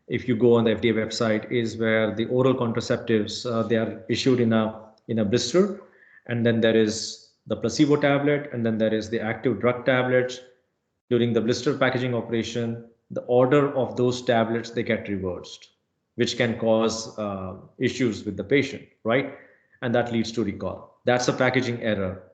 if you go on the FDA website, is where the oral contraceptives, they are issued in a blister, and then there is the placebo tablet, and then there is the active drug tablets. During the blister packaging operation, the order of those tablets, they get reversed, which can cause issues with the patient, right? And that leads to recall. That's a packaging error,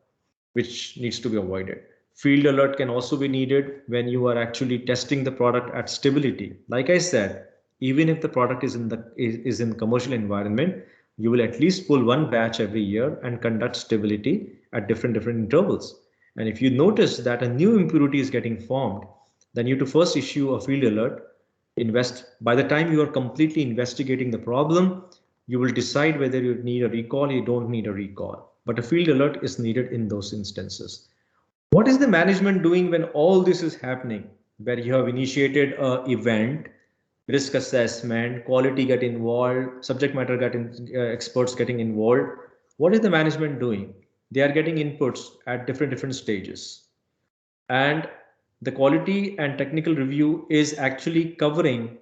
which needs to be avoided. Field alert can also be needed when you are actually testing the product at stability. Like I said, even if the product is in commercial environment, you will at least pull one batch every year and conduct stability at different intervals. And if you notice that a new impurity is getting formed, then you have to first issue a field alert. By the time you are completely investigating the problem, you will decide whether you need a recall or you don't need a recall. But a field alert is needed in those instances. What is the management doing when all this is happening, where you have initiated an event, risk assessment, quality get involved, subject matter experts getting involved? What is the management doing? They are getting inputs at different stages. And the quality and technical review is actually covering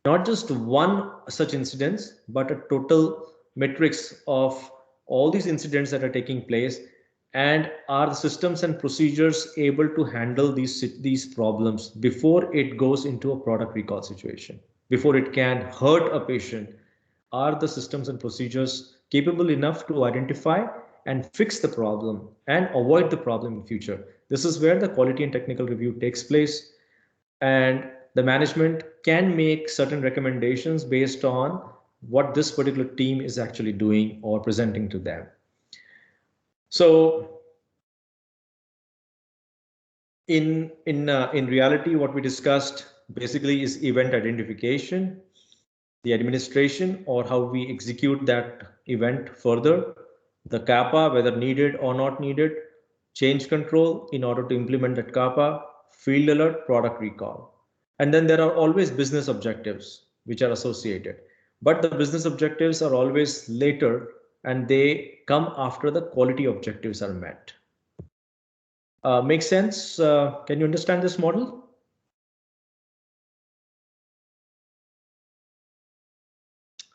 not just one such incidents, but a total matrix of all these incidents that are taking place, and are the systems and procedures able to handle these problems before it goes into a product recall situation, before it can hurt a patient. Are the systems and procedures capable enough to identify and fix the problem and avoid the problem in future? This is where the quality and technical review takes place, and the management can make certain recommendations based on what this particular team is actually doing or presenting to them. So in reality, what we discussed basically is event identification, the administration or how we execute that event further, the kappa, whether needed or not needed, change control in order to implement that kappa, field alert, product recall. And then there are always business objectives which are associated. But the business objectives are always later, and they come after the quality objectives are met. Makes sense? Can you understand this model?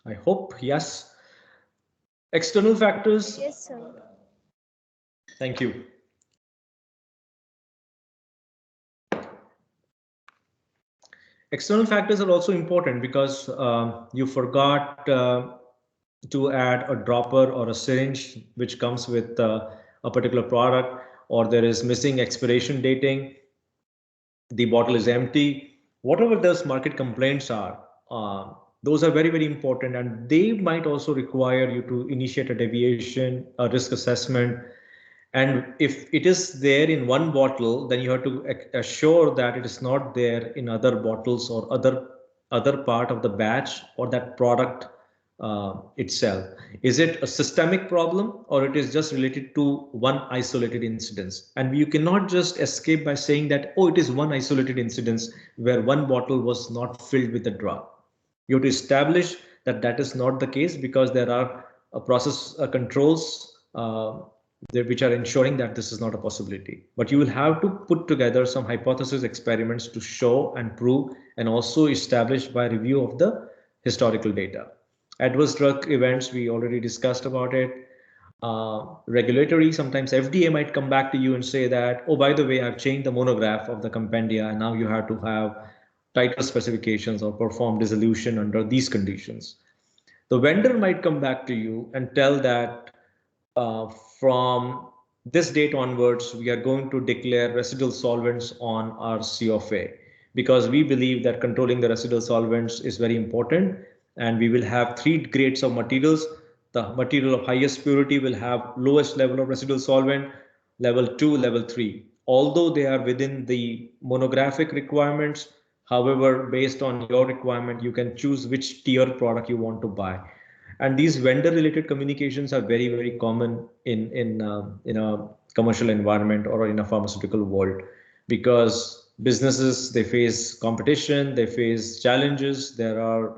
I hope, yes. External factors. Yes, sir. Thank you. External factors are also important because you forgot to add a dropper or a syringe which comes with a particular product, or there is missing expiration dating, the bottle is empty, whatever those market complaints are, those are very, very important, and they might also require you to initiate a deviation, a risk assessment. And if it is there in one bottle, then you have to assure that it is not there in other bottles or other part of the batch or that product itself. Is it a systemic problem, or it is just related to one isolated incidence? And you cannot just escape by saying that, oh, it is one isolated incidence where one bottle was not filled with the drug. You have to establish that that is not the case, because there are process controls which are ensuring that this is not a possibility. But you will have to put together some hypothesis experiments to show and prove, and also establish by review of the historical data. Adverse drug events, we already discussed about it. Regulatory, sometimes FDA might come back to you and say that, oh, by the way, I've changed the monograph of the compendia, and now you have to have tighter specifications or perform dissolution under these conditions. The vendor might come back to you and tell that from this date onwards, we are going to declare residual solvents on our COFA, because we believe that controlling the residual solvents is very important. And we will have 3 grades of materials. The material of highest purity will have lowest level of residual solvent, level 2, level 3. Although they are within the monographic requirements, however, based on your requirement, you can choose which tier product you want to buy. And these vendor related communications are very, very common in a commercial environment or in a pharmaceutical world, because businesses, they face competition, they face challenges. There are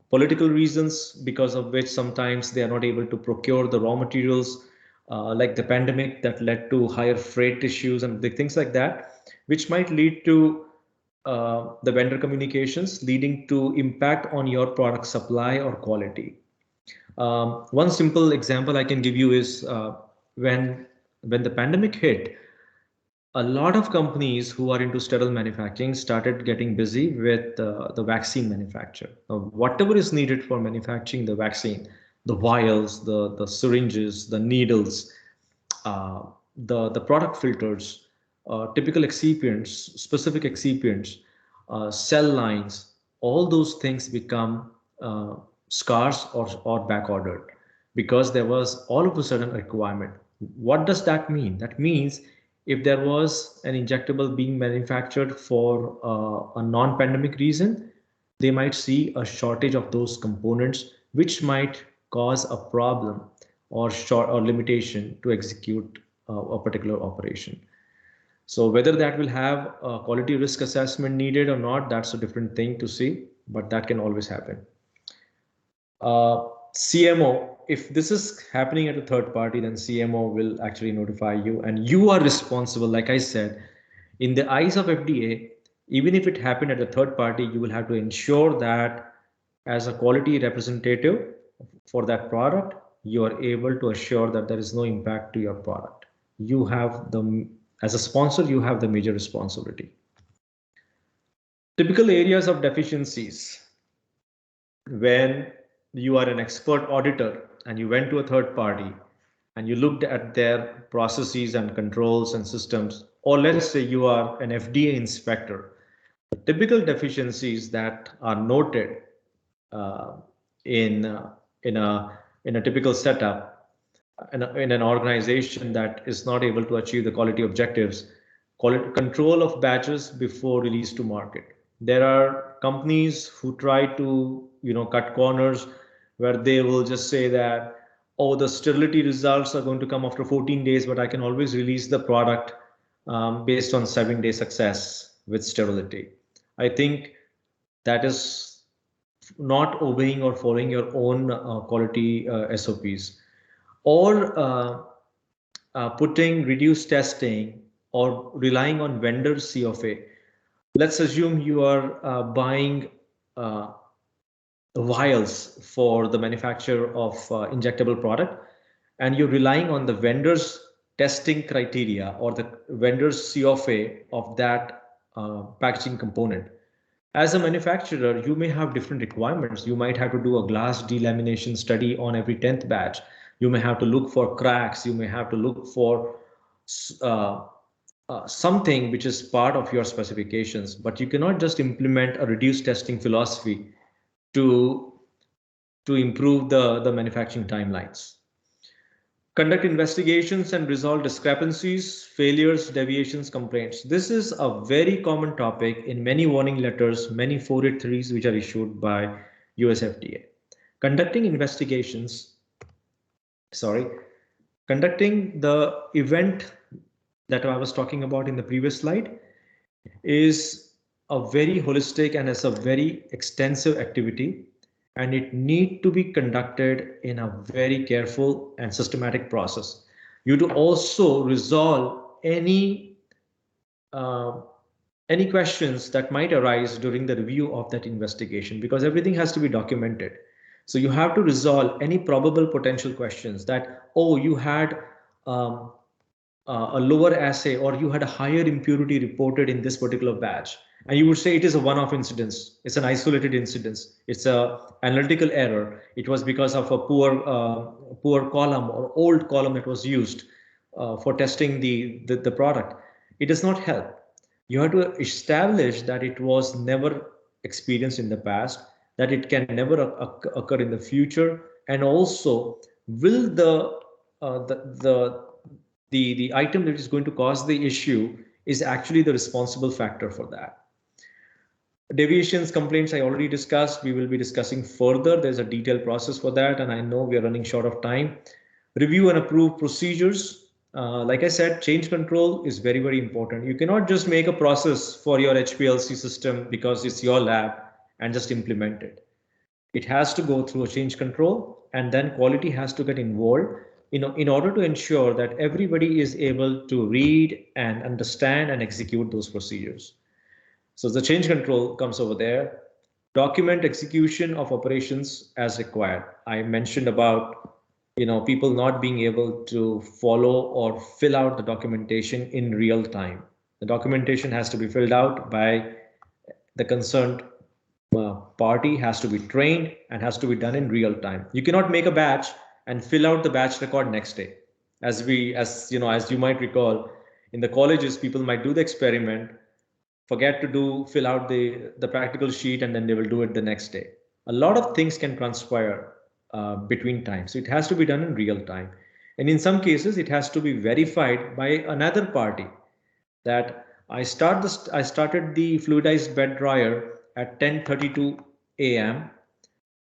political reasons because of which sometimes they are not able to procure the raw materials, like the pandemic that led to higher freight issues and the things like that, which might lead to the vendor communications, leading to impact on your product supply or quality. One simple example I can give you is when the pandemic hit, a lot of companies who are into sterile manufacturing started getting busy with the vaccine manufacture. Whatever is needed for manufacturing the vaccine, the vials, the syringes, the needles, the product filters, typical excipients, specific excipients, cell lines, all those things become scarce or back ordered, because there was all of a sudden a requirement. What does that mean? That means if there was an injectable being manufactured for a non-pandemic reason, they might see a shortage of those components, which might cause a problem or limitation to execute a particular operation. So whether that will have a quality risk assessment needed or not, that's a different thing to see, but that can always happen. CMO, if this is happening at a third party, then CMO will actually notify you, and you are responsible. Like I said, in the eyes of FDA, Even if it happened at a third party, you will have to ensure that as a quality representative for that product, you are able to assure that there is no impact to your product. You have the, as a sponsor, you have the major responsibility. Typical areas of deficiencies. When you are an expert auditor and you went to a third party and you looked at their processes and controls and systems, or let's say you are an FDA inspector, the typical deficiencies that are noted uh, in in a typical setup in an organization that is not able to achieve the quality objectives, quality control of batches before release to market. There are companies who try to, cut corners where they will just say that, oh, the sterility results are going to come after 14 days, but I can always release the product based on 7-day success with sterility. I think that is not obeying or following your own quality SOPs, or putting reduced testing or relying on vendor CFA. Let's assume you are buying uh, vials for the manufacture of injectable product, and you're relying on the vendor's testing criteria or the vendor's CFA of that packaging component. As a manufacturer, you may have different requirements. You might have to do a glass delamination study on every 10th batch. You may have to look for cracks. You may have to look for uh, something which is part of your specifications, but you cannot just implement a reduced testing philosophy to, to improve the manufacturing timelines. Conduct investigations and resolve discrepancies, failures, deviations, complaints. This is a very common topic in many warning letters, many 483s which are issued by US FDA. Conducting investigations, conducting the event that I was talking about in the previous slide is a very holistic and it's a very extensive activity, and it need to be conducted in a very careful and systematic process. You to also resolve uh, any questions that might arise during the review of that investigation, because everything has to be documented. So you have to resolve any probable potential questions that, oh, you had um, a lower assay or you had a higher impurity reported in this particular batch, and you would say it is a one-off incidence, it's an isolated incidence, it's a analytical error, it was because of a poor column or old column that was used for testing the product. It does not help. You have to establish that it was never experienced in the past, that it can never occur in the future, and also will the item that is going to cause the issue is actually the responsible factor for that. Deviations, complaints, I already discussed. We will be discussing further. There's a detailed process for that, and I know we are running short of time. Review and approve procedures. Like I said, change control is very, very important. You cannot just make a process for your HPLC system because it's your lab and just implement it. It has to go through a change control, and then quality has to get involved in order to ensure that everybody is able to read and understand and execute those procedures. So the change control comes over there. Document execution of operations as required. I mentioned about people not being able to follow or fill out the documentation in real time. The documentation has to be filled out by the concerned party, has to be trained, and has to be done in real time. You cannot make a batch and fill out the batch record next day. As you might recall, in the colleges, people might do the experiment, forget to fill out the practical sheet, and then they will do it the next day. A lot of things can transpire between times. So it has to be done in real time. And in some cases, it has to be verified by another party that I started the fluidized bed dryer at 10:32 a.m.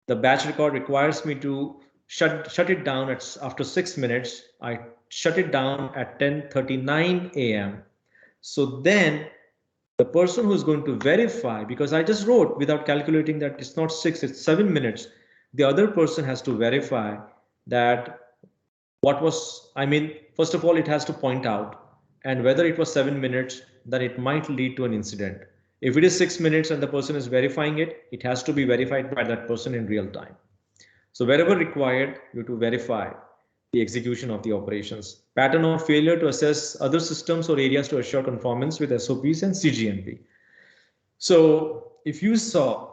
The batch record requires me to shut it down after 6 minutes. I shut it down at 10:39 a.m. So then the person who's going to verify, because I just wrote without calculating that it's not 6, it's 7 minutes, the other person has to verify that first of all, it has to point out, and whether it was 7 minutes, that it might lead to an incident. If it is 6 minutes and the person is verifying it, it has to be verified by that person in real time. So wherever required, you have to verify the execution of the operations. Pattern of failure to assess other systems or areas to assure conformance with SOPs and CGMP. So if you saw,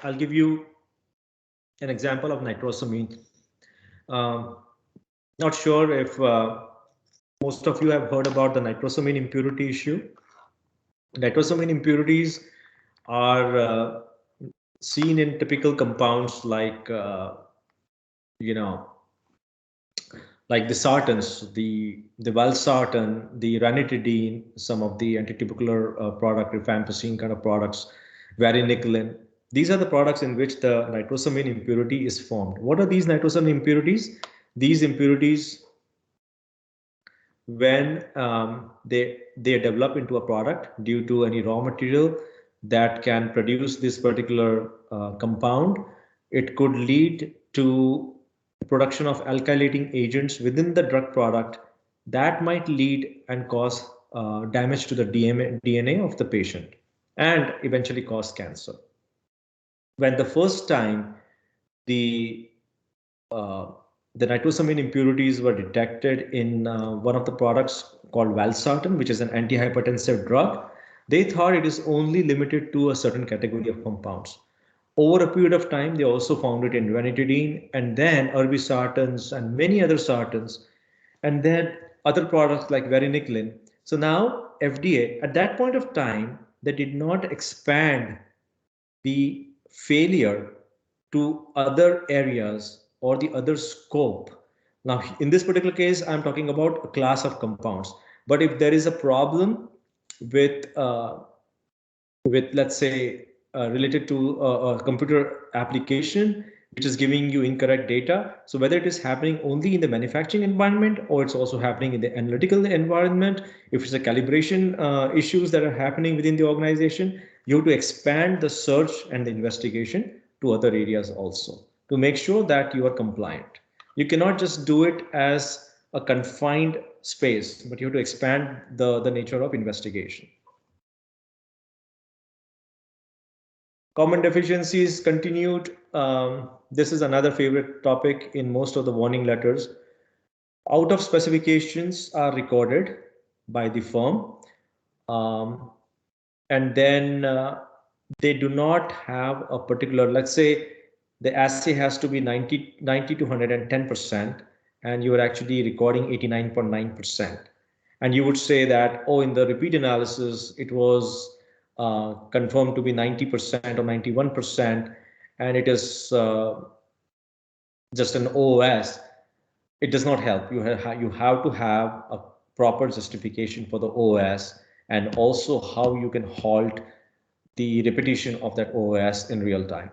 I'll give you an example of nitrosamine. Not sure if most of you have heard about the nitrosamine impurity issue. Nitrosamine impurities are seen in typical compounds like, like the sartans, the valsartan, the ranitidine, some of the antitubercular product, rifampicin kind of products, varenicline. These are the products in which the nitrosamine impurity is formed. What are these nitrosamine impurities? These impurities, when they develop into a product due to any raw material that can produce this particular compound, it could lead to production of alkylating agents within the drug product that might lead and cause damage to the DNA of the patient and eventually cause cancer. When the first time the nitrosamine impurities were detected in one of the products called valsartan, which is an antihypertensive drug, they thought it is only limited to a certain category of compounds. Over a period of time, they also found it in ranitidine and then irbesartans and many other sartans, and then other products like varenicline. So now FDA, at that point of time, they did not expand the failure to other areas or the other scope. Now, in this particular case, I'm talking about a class of compounds. But if there is a problem with let's say, related to a computer application, which is giving you incorrect data. So whether it is happening only in the manufacturing environment or it's also happening in the analytical environment, if it's a calibration issues that are happening within the organization, you have to expand the search and the investigation to other areas also to make sure that you are compliant. You cannot just do it as a confined space, but you have to expand the nature of investigation. Common deficiencies continued. This is another favorite topic in most of the warning letters. Out of specifications are recorded by the firm. And then they do not have a particular, let's say the assay has to be 90 to 110%, and you are actually recording 89.9%. And you would say that, oh, in the repeat analysis, it was confirmed to be 90% or 91%, and it is just an OOS. It does not help. You have to have a proper justification for the OOS and also how you can halt the repetition of that OOS in real time.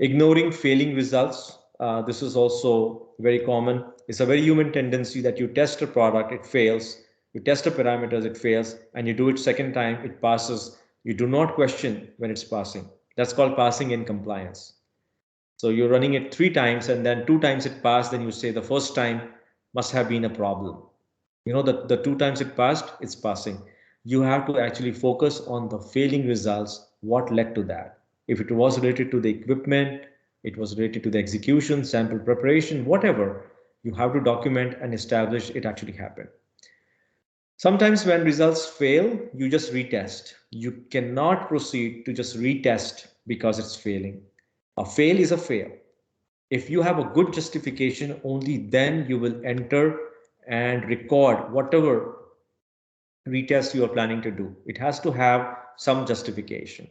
Ignoring failing results. This is also very common. It's a very human tendency that you test a product, it fails. You test a parameters, it fails, and you do it second time, it passes. You do not question when it's passing. That's called passing in compliance. So you're running it 3 times and then 2 times it passed, then you say the first time must have been a problem. You know that the 2 times it passed, it's passing. You have to actually focus on the failing results, what led to that. If it was related to the equipment, it was related to the execution, sample preparation, whatever, you have to document and establish it actually happened. Sometimes when results fail, you just retest. You cannot proceed to just retest because it's failing. A fail is a fail. If you have a good justification, only then you will enter and record whatever retest you are planning to do. It has to have some justification.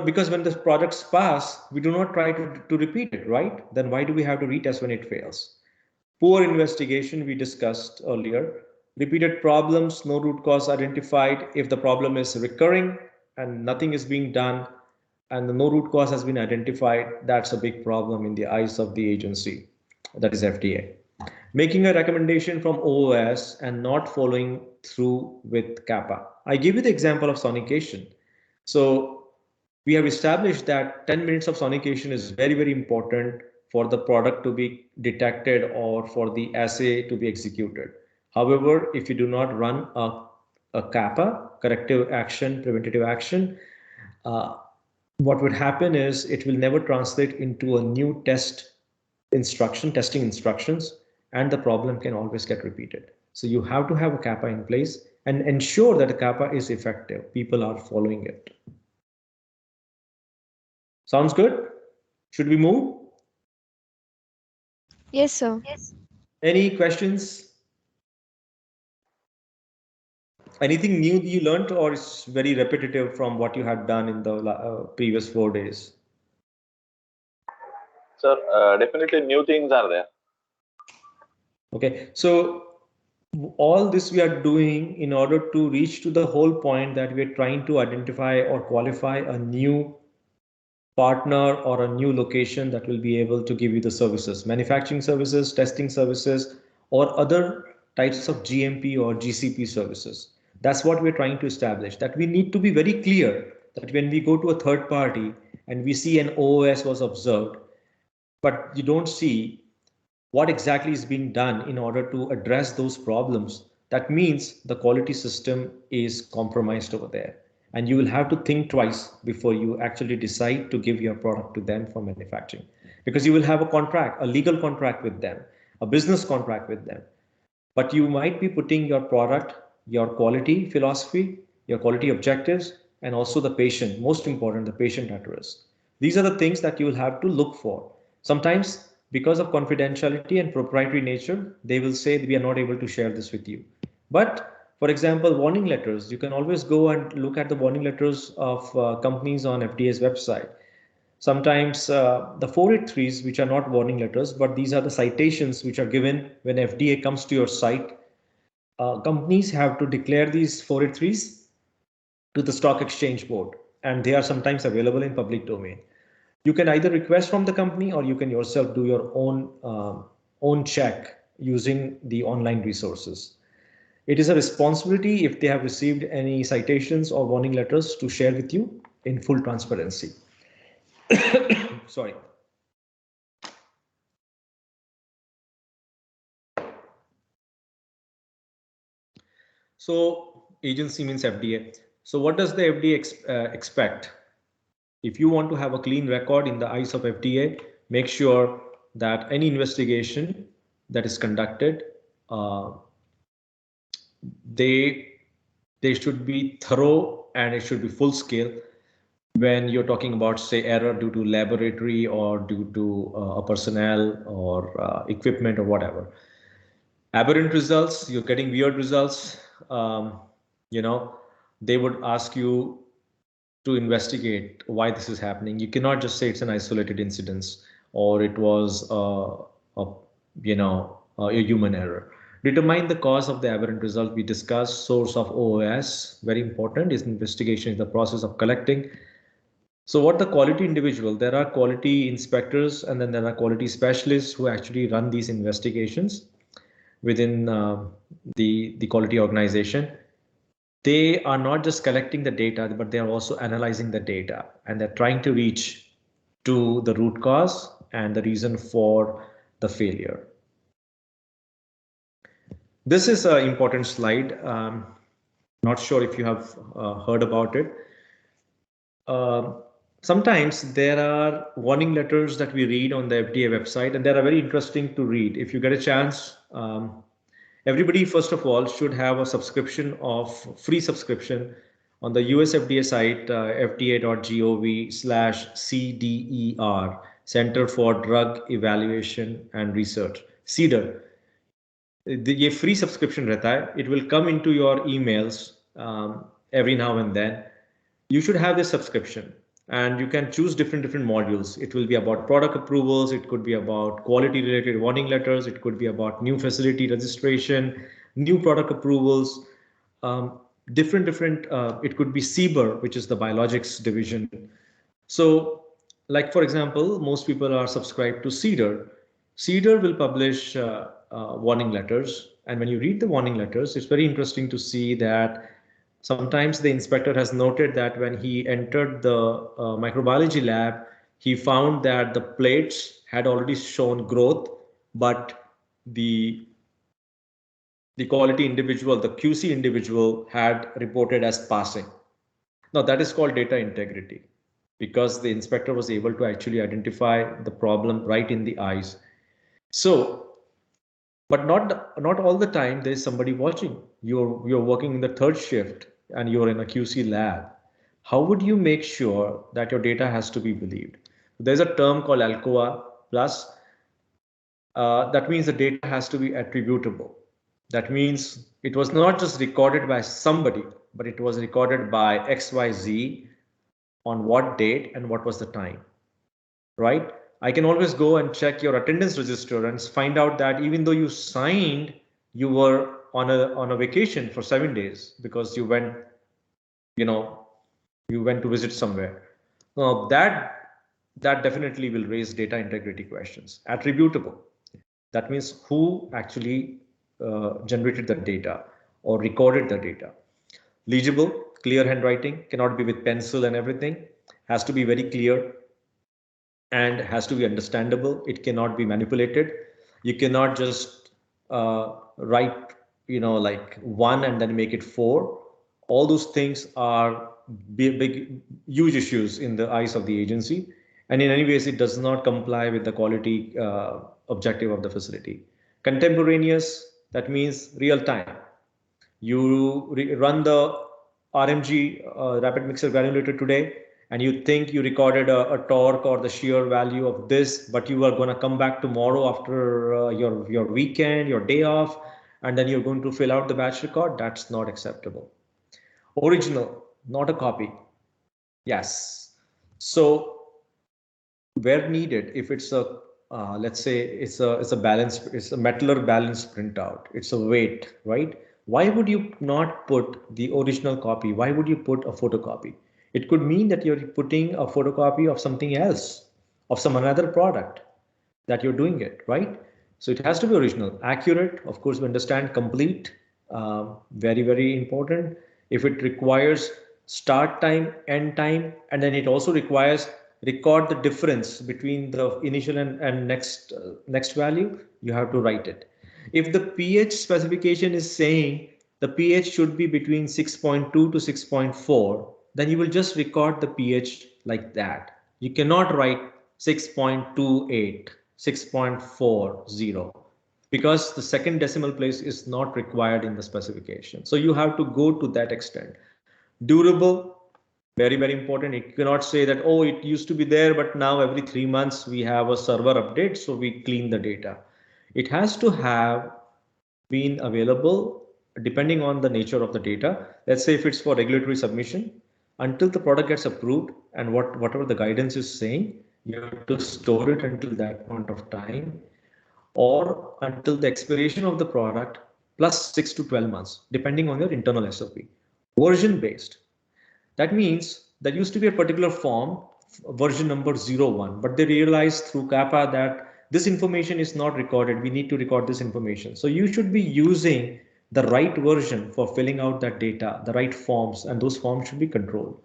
Because when the products pass, we do not try to repeat it, right? Then why do we have to retest when it fails? Poor investigation, we discussed earlier. Repeated problems, no root cause identified. If the problem is recurring and nothing is being done and no root cause has been identified, that's a big problem in the eyes of the agency, that is FDA. Making a recommendation from OOS and not following through with CAPA. I give you the example of sonication. So we have established that 10 minutes of sonication is very, very important for the product to be detected or for the assay to be executed. However, if you do not run a a CAPA, corrective action, preventative action, what would happen is it will never translate into a new testing instructions, and the problem can always get repeated. So you have to have a CAPA in place and ensure that the CAPA is effective. People are following it. Sounds good? Should we move? Yes, sir. Any questions? Anything new you learned, or it's very repetitive from what you had done in the previous 4 days? Sir, definitely new things are there. Okay, so all this we are doing in order to reach to the whole point that we are trying to identify or qualify a new partner or a new location that will be able to give you the services, manufacturing services, testing services, or other types of GMP or GCP services. That's what we're trying to establish, that we need to be very clear that when we go to a third party and we see an OOS was observed, but you don't see what exactly is being done in order to address those problems, that means the quality system is compromised over there. And you will have to think twice before you actually decide to give your product to them for manufacturing. Because you will have a contract, a legal contract with them, a business contract with them. But you might be putting your product, your quality philosophy, your quality objectives, and also the patient, most important, the patient at risk. These are the things that you will have to look for. Sometimes, because of confidentiality and proprietary nature, they will say we are not able to share this with you. But for example, warning letters, you can always go and look at the warning letters of companies on FDA's website. Sometimes the 483s, which are not warning letters, but these are the citations which are given when FDA comes to your site. Companies have to declare these 483s to the stock exchange board, and they are sometimes available in public domain. You can either request from the company or you can yourself do your own check using the online resources. It is a responsibility if they have received any citations or warning letters to share with you in full transparency. Sorry. So agency means FDA. So what does the FDA expect? If you want to have a clean record in the eyes of FDA, make sure that any investigation that is conducted, they should be thorough and it should be full scale. When you're talking about, say, error due to laboratory or due to a personnel or equipment or whatever. Aberrant results, you're getting weird results, they would ask you to investigate why this is happening. You cannot just say it's an isolated incident or it was a human error. Determine the cause of the aberrant result. We discussed source of OOS. Very important is investigation is the process of collecting. So what the quality individual, there are quality inspectors and then there are quality specialists who actually run these investigations within the quality organization. They are not just collecting the data, but they are also analyzing the data and they're trying to reach to the root cause and the reason for the failure. This is an important slide. Not sure if you have heard about it. Sometimes there are warning letters that we read on the FDA website and they are very interesting to read. If you get a chance, everybody, first of all, should have a subscription of free subscription on the US FDA site, fda.gov/CDER, Center for Drug Evaluation and Research, CDER. ये free subscription रहता है. It will come into your emails every now and then. You should have this subscription and you can choose different modules. It will be about product approvals. It could be about quality related warning letters. It could be about new facility registration, new product approvals, different, it could be CBER, which is the biologics division. So like, for example, most people are subscribed to CDER. CDER will publish warning letters. And when you read the warning letters, it's very interesting to see that sometimes the inspector has noted that when he entered the microbiology lab, he found that the plates had already shown growth, but the the quality individual, the QC individual had reported as passing. Now that is called data integrity, because the inspector was able to actually identify the problem right in the eyes. So, but not all the time there is somebody watching. You're working in the third shift and you're in a QC lab. How would you make sure that your data has to be believed? There's a term called ALCOA plus. That means the data has to be attributable. That means it was not just recorded by somebody, but it was recorded by XYZ on what date and what was the time, right? I can always go and check your attendance register and find out that even though you signed, you were on a vacation for 7 days because you went, you went to visit somewhere. Now that definitely will raise data integrity questions. Attributable. That means who actually generated the data or recorded the data. Legible, clear handwriting, cannot be with pencil and everything, has to be very clear and has to be understandable. It cannot be manipulated. You cannot just write, like 1 and then make it 4. All those things are big, huge issues in the eyes of the agency. And in any ways, it does not comply with the quality objective of the facility. Contemporaneous, that means real time. You run the RMG, rapid mixer granulator today, and you think you recorded a torque or the shear value of this, but you are going to come back tomorrow after your weekend, your day off, and then you're going to fill out the batch record. That's not acceptable. Original, not a copy. Yes. So where needed, if it's a let's say it's a balance, it's a metaller balance printout, it's a weight, right? Why would you not put the original copy? Why would you put a photocopy? It could mean that you're putting a photocopy of something else, of some another product that you're doing it, right? So it has to be original, accurate, of course, we understand, complete, very, very important. If it requires start time, end time, and then it also requires record the difference between the initial and next value, you have to write it. If the pH specification is saying the pH should be between 6.2 to 6.4, then you will just record the pH like that. You cannot write 6.28, 6.40, because the second decimal place is not required in the specification. So you have to go to that extent. Durable, very, very important. It cannot say that, oh, it used to be there, but now every 3 months we have a server update, so we clean the data. It has to have been available depending on the nature of the data. Let's say if it's for regulatory submission, until the product gets approved and whatever the guidance is saying, you have to store it until that point of time or until the expiration of the product plus 6 to 12 months, depending on your internal SOP. Version based. That means there used to be a particular form, version number 01, but they realized through CAPA that this information is not recorded. We need to record this information. So you should be using the right version for filling out that data, the right forms, and those forms should be controlled.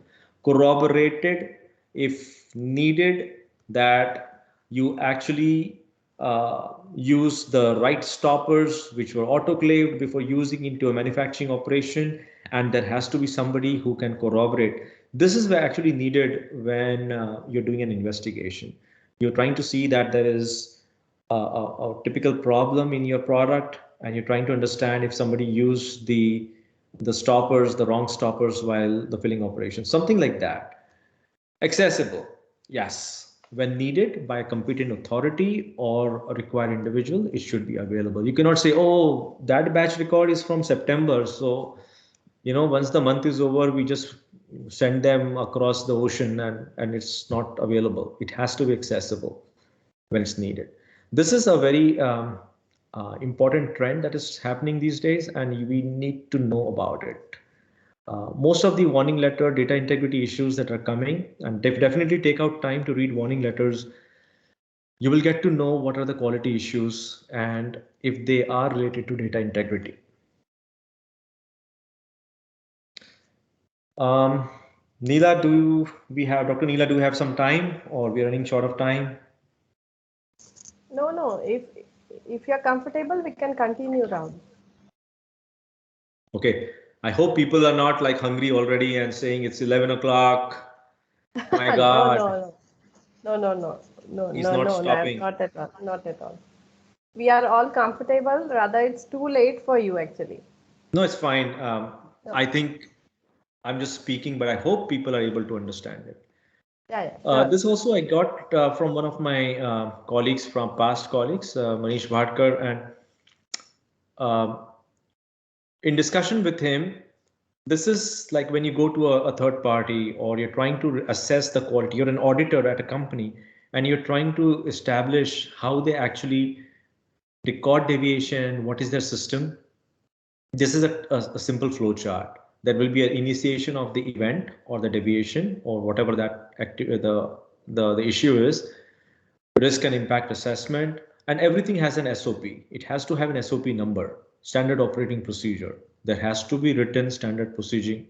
Corroborated if needed, that you actually use the right stoppers which were autoclaved before using into a manufacturing operation, and there has to be somebody who can corroborate. This is actually needed when you're doing an investigation. You're trying to see that there is a typical problem in your product, and you're trying to understand if somebody used the stoppers, the wrong stoppers while the filling operation, something like that. Accessible, yes, when needed by a competent authority or a required individual, it should be available. You cannot say, oh, that batch record is from September, so once the month is over, we just send them across the ocean and it's not available. It has to be accessible when it's needed. This is a very important trend that is happening these days, and we need to know about it. Most of the warning letter data integrity issues that are coming, and definitely take out time to read warning letters. You will get to know what are the quality issues and if they are related to data integrity. Neela, Dr. Neela, do we have some time, or we are running short of time? No. If you're comfortable, we can continue, Rahul. Okay, I hope people are not like hungry already and saying it's 11 o'clock. My No, God, he's not no, stopping. not at all, not at all. We are all comfortable. Rather, it's too late for you actually. No, it's fine. I think I'm just speaking, but I hope people are able to understand it. Yeah, sure. This also I got from one of my colleagues, from past colleagues, Manish Bhatkar, and um in discussion with him, this is like when you go to a third party or you're trying to assess the quality, you're an auditor at a company and you're trying to establish how they actually record deviation, what is their system. This is a simple flow chart. There will be an initiation of the event or the deviation or whatever that the issue is, risk and impact assessment, and everything has an SOP. It has to have an SOP number, standard operating procedure. There has to be written standard procedures,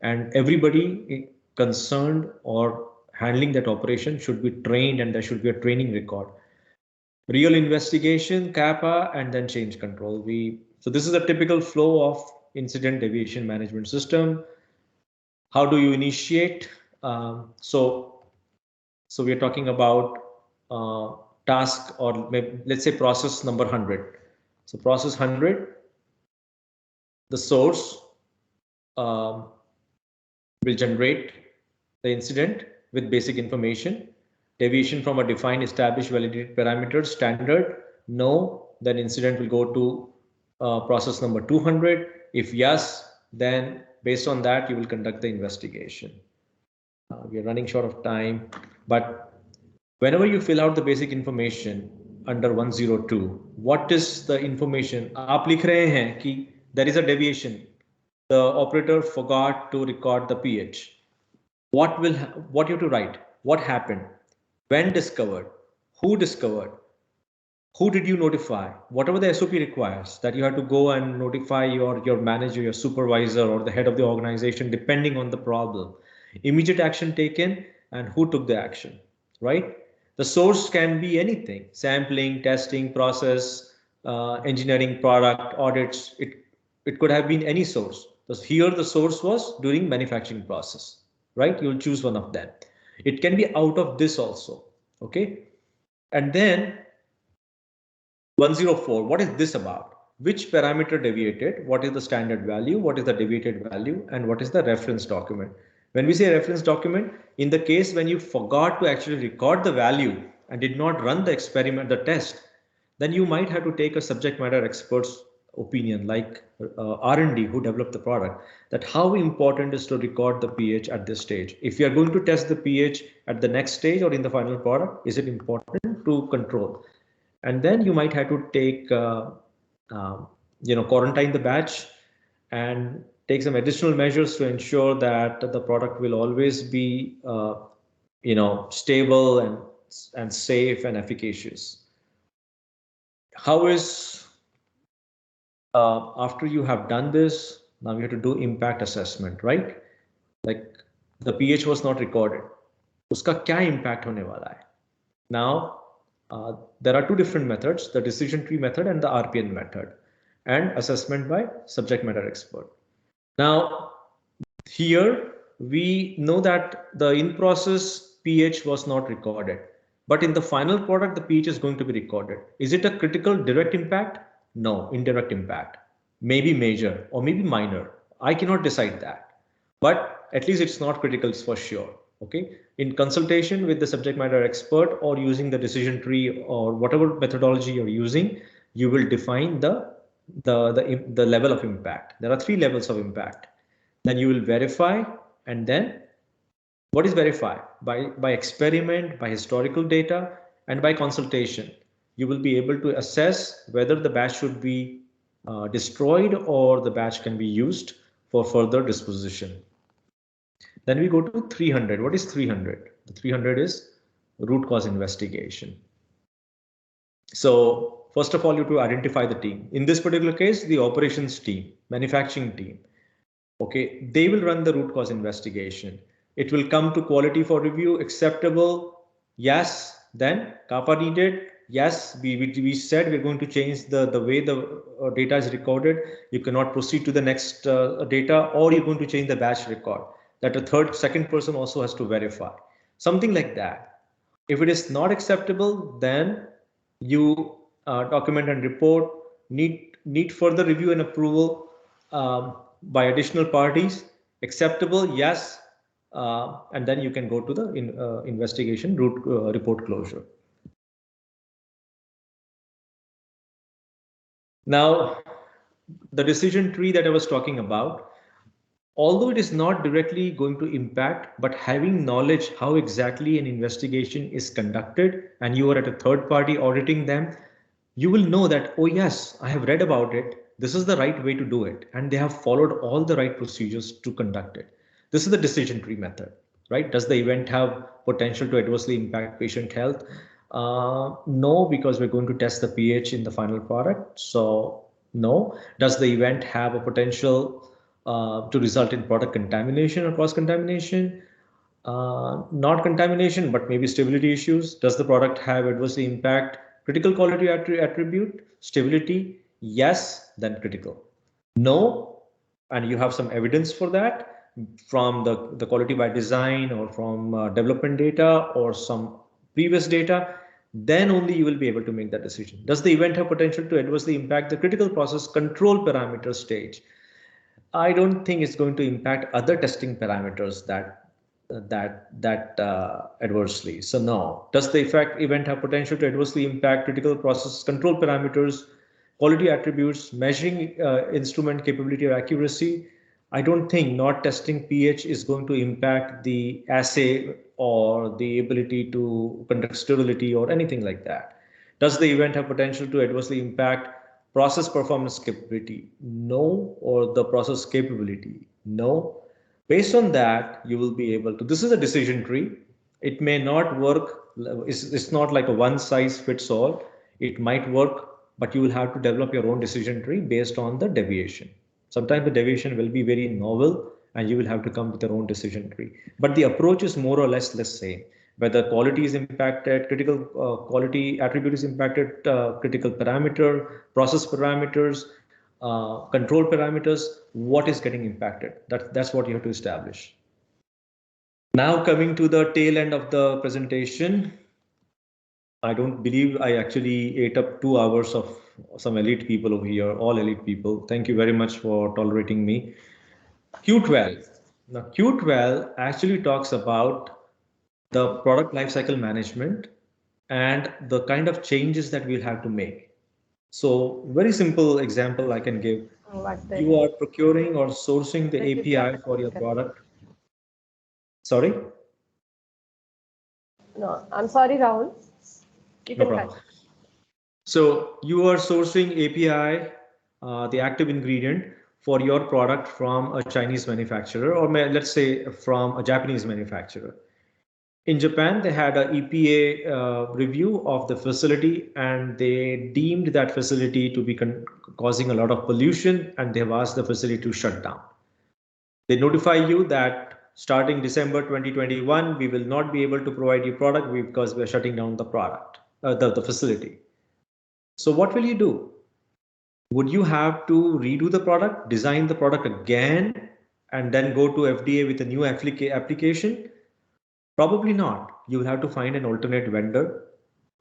and everybody concerned or handling that operation should be trained, and there should be a training record. Real investigation, kappa, and then change control. So this is a typical flow of incident deviation management system. How do you initiate? So we are talking about task, or maybe, let's say process number 100. So process 100, the source will generate the incident with basic information. Deviation from a defined, established, validated parameter standard, no, then incident will go to process number 200. If yes, then based on that, you will conduct the investigation. We are running short of time, but whenever you fill out the basic information under 102, what is the information? आप लिख रहे हैं कि there is a deviation. The operator forgot to record the pH. What you have to write? What happened? When discovered? Who discovered? Who did you notify? Whatever the SOP requires, that you have to go and notify your manager, your supervisor, or the head of the organization, depending on the problem. Immediate action taken, and who took the action, right? The source can be anything: sampling, testing, process, engineering, product, audits. It could have been any source. Here the source was during manufacturing process, right? You'll choose one of them. It can be out of this also, okay? And then 104, what is this about? Which parameter deviated? What is the standard value? What is the deviated value? And what is the reference document? When we say reference document, in the case when you forgot to actually record the value and did not run the experiment, the test, then you might have to take a subject matter expert's opinion, like R&D who developed the product, that how important is to record the pH at this stage. If you are going to test the pH at the next stage or in the final product, is it important to control? And then you might have to take, quarantine the batch and take some additional measures to ensure that the product will always be, stable and safe and efficacious. How is, after you have done this, now you have to do impact assessment, right? Like the pH was not recorded. Uska kya impact hone wala hai? Now, there are two different methods, the decision tree method and the RPN method, and assessment by subject matter expert. Now, here we know that the in-process pH was not recorded, but in the final product, the pH is going to be recorded. Is it a critical direct impact? No, indirect impact. Maybe major or maybe minor. I cannot decide that, but at least it's not critical for sure. Okay, in consultation with the subject matter expert or using the decision tree or whatever methodology you're using, you will define the level of impact. There are 3 levels of impact. Then you will verify, and then what is verify? By experiment, by historical data, and by consultation. You will be able to assess whether the batch should be destroyed or the batch can be used for further disposition. Then we go to 300. What is 300? The 300 is root cause investigation. So first of all, you have to identify the team. In this particular case, the operations team, manufacturing team. Okay, they will run the root cause investigation. It will come to quality for review, acceptable, yes, then kappa needed, yes, we said we're going to change the way the data is recorded. You cannot proceed to the next data, or you're going to change the batch record that a second person also has to verify. Something like that. If it is not acceptable, then you document and report, need further review and approval by additional parties. Acceptable, yes, and then you can go to the investigation root report closure. Now, the decision tree that I was talking about, although it is not directly going to impact, but having knowledge how exactly an investigation is conducted and you are at a third party auditing them, you will know that, oh yes, I have read about it. This is the right way to do it. And they have followed all the right procedures to conduct it. This is the decision tree method, right? Does the event have potential to adversely impact patient health? No, because we're going to test the pH in the final product. So no. Does the event have a potential to result in product contamination or cross contamination? Not contamination, but maybe stability issues. Does the product have adversely impact critical quality attribute? Stability, yes, then critical. No, and you have some evidence for that from the quality by design or from development data or some previous data, then only you will be able to make that decision. Does the event have potential to adversely impact the critical process control parameter stage? I don't think it's going to impact other testing parameters adversely. So no. Does the event have potential to adversely impact critical process control parameters, quality attributes, measuring instrument capability or accuracy? I don't think not testing pH is going to impact the assay or the ability to conduct sterility or anything like that. Does the event have potential to adversely impact process performance capability? No. Or the process capability? No. Based on that, you will be able to, this is a decision tree. It may not work. It's not like a one size fits all. It might work, but you will have to develop your own decision tree based on the deviation. Sometimes the deviation will be very novel and you will have to come with your own decision tree. But the approach is more or less the same. Whether quality is impacted, critical quality attribute is impacted, critical parameter, process parameters, control parameters, what is getting impacted. That's what you have to establish. Now coming to the tail end of the presentation, I don't believe I actually ate up 2 hours of some elite people over here, all elite people. Thank you very much for tolerating me. Q12. Now Q12 actually talks about the product lifecycle management and the kind of changes that we'll have to make. So very simple example I can give. You are procuring or sourcing the API for your product. Sorry? No, I'm sorry, Rahul. No problem. So you are sourcing API, the active ingredient for your product from a Chinese manufacturer, or let's say from a Japanese manufacturer. In Japan, they had an EPA review of the facility and they deemed that facility to be causing a lot of pollution and they have asked the facility to shut down. They notify you that starting December 2021, we will not be able to provide you product because we're shutting down the product, the facility. So what will you do? Would you have to redo the product, design the product again, and then go to FDA with a new application? Probably not. You will have to find an alternate vendor.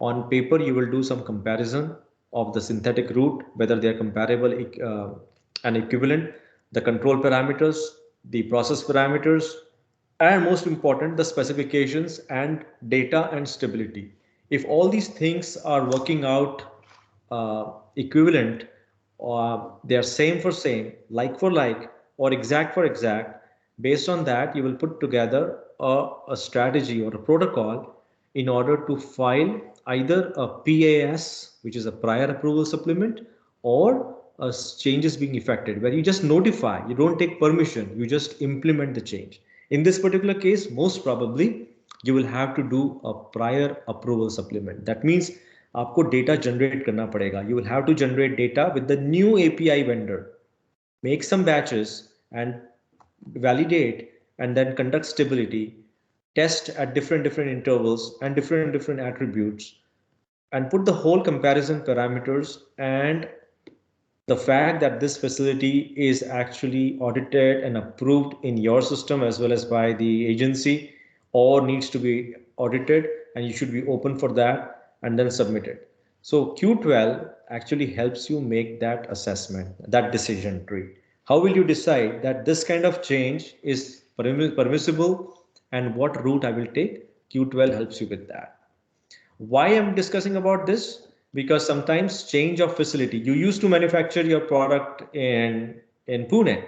On paper, you will do some comparison of the synthetic route, whether they are comparable and equivalent, the control parameters, the process parameters, and most important, the specifications and data and stability. If all these things are working out equivalent, they are same for same, like for like, or exact for exact, based on that, you will put together a strategy or a protocol in order to file either a PAS, which is a prior approval supplement, or changes being effected, where you just notify, you don't take permission, you just implement the change. In this particular case, most probably, you will have to do a prior approval supplement. That means आपको data generate करना पड़ेगा. You will have to generate data with the new API vendor, make some batches and validate, and then conduct stability, test at different intervals and different attributes, and put the whole comparison parameters and the fact that this facility is actually audited and approved in your system as well as by the agency, or needs to be audited, and you should be open for that and then submit it. So Q12 actually helps you make that assessment, that decision tree. How will you decide that this kind of change is permissible and what route I will take? Q12 helps you with that. Why I'm discussing about this? Because sometimes change of facility. You used to manufacture your product in Pune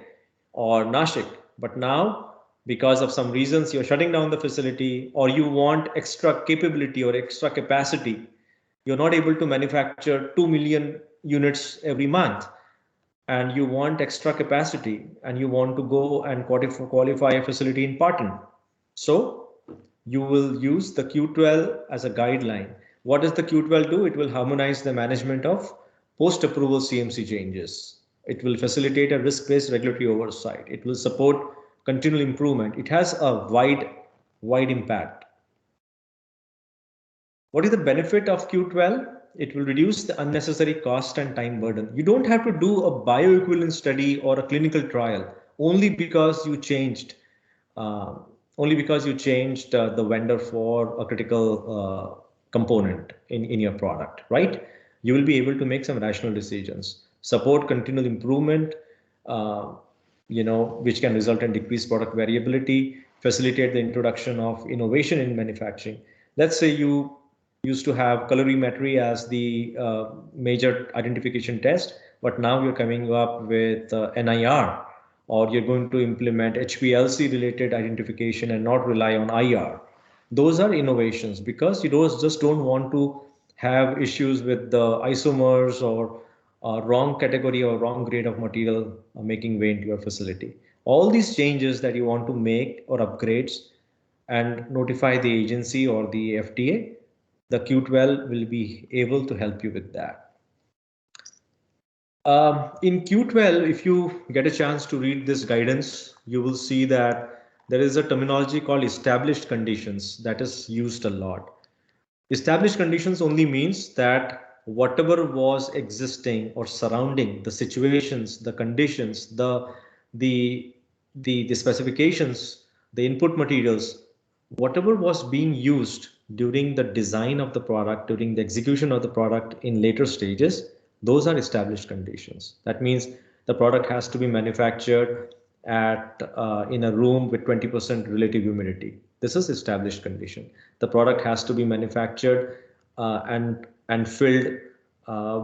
or Nashik, but now because of some reasons you're shutting down the facility, or you want extra capability or extra capacity. You're not able to manufacture 2 million units every month, and you want extra capacity, and you want to go and qualify a facility in Patan. So you will use the Q12 as a guideline. What does the Q12 do? It will harmonize the management of post-approval CMC changes. It will facilitate a risk-based regulatory oversight. It will support continual improvement. It has a wide impact. What is the benefit of Q12? It will reduce the unnecessary cost and time burden. You don't have to do a bioequivalence study or a clinical trial only because you changed uh, the vendor for a critical component in your product, right? You will be able to make some rational decisions, support continual improvement, uh, which can result in decreased product variability, facilitate the introduction of innovation in manufacturing. Let's say you used to have colorimetry as the major identification test, but now you're coming up with NIR, or you're going to implement HPLC related identification and not rely on IR. Those are innovations because you just don't want to have issues with the isomers or wrong category or wrong grade of material making way into your facility. All these changes that you want to make or upgrades and notify the agency or the FDA, the Q12 will be able to help you with that. In Q12, if you get a chance to read this guidance, you will see that there is a terminology called established conditions that is used a lot. Established conditions only means that whatever was existing or surrounding the situations, the conditions, the specifications, the input materials, whatever was being used during the design of the product, during the execution of the product in later stages, those are established conditions. That means the product has to be manufactured at in a room with 20% relative humidity. This is established condition. The product has to be manufactured and filled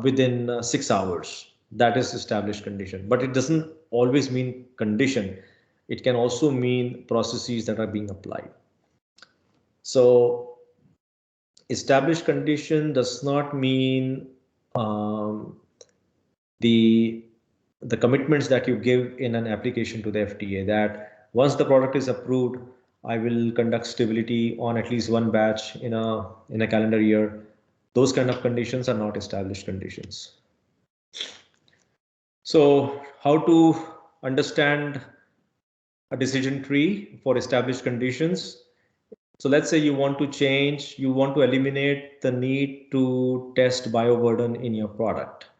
within 6 hours. That is established condition. But it doesn't always mean condition. It can also mean processes that are being applied. So established condition does not mean the commitments that you give in an application to the FDA, that once the product is approved, I will conduct stability on at least one batch in a calendar year. Those kind of conditions are not established conditions. So how to understand a decision tree for established conditions? So let's say you want to eliminate the need to test bioburden in your product.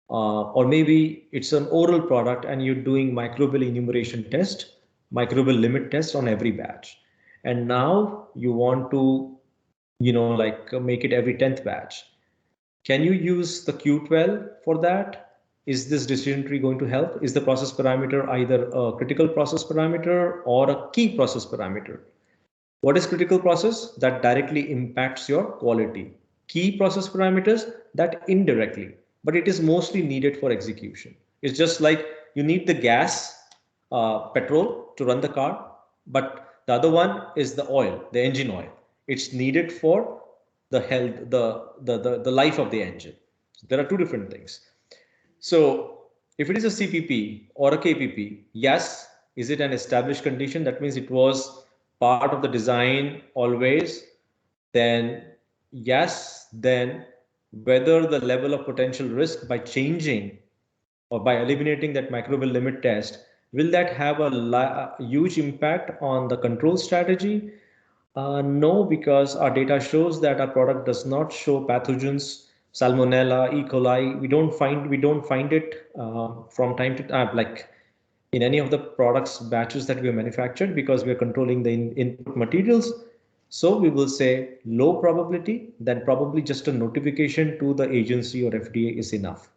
Or maybe it's an oral product and you're doing microbial enumeration test, microbial limit test on every batch. And now you want to, make it every 10th batch. Can you use the Q12 for that? Is this decision tree going to help? Is the process parameter either a critical process parameter or a key process parameter? What is critical process? That directly impacts your quality. Key process parameters, that indirectly, but it is mostly needed for execution. It's just like you need the gas, petrol to run the car, but the other one is the oil, the engine oil. It's needed for the health, the life of the engine. There are two different things. So if it is a CPP or a KPP, yes, is it an established condition? That means it was part of the design always. Then yes, then whether the level of potential risk by changing or by eliminating that microbial limit test, will that have a huge impact on the control strategy? No, because our data shows that our product does not show pathogens, Salmonella, E. coli. We don't find it from time to time, like in any of the products batches that we have manufactured, because we are controlling the input materials. So we will say low probability, then probably just a notification to the agency or FDA is enough.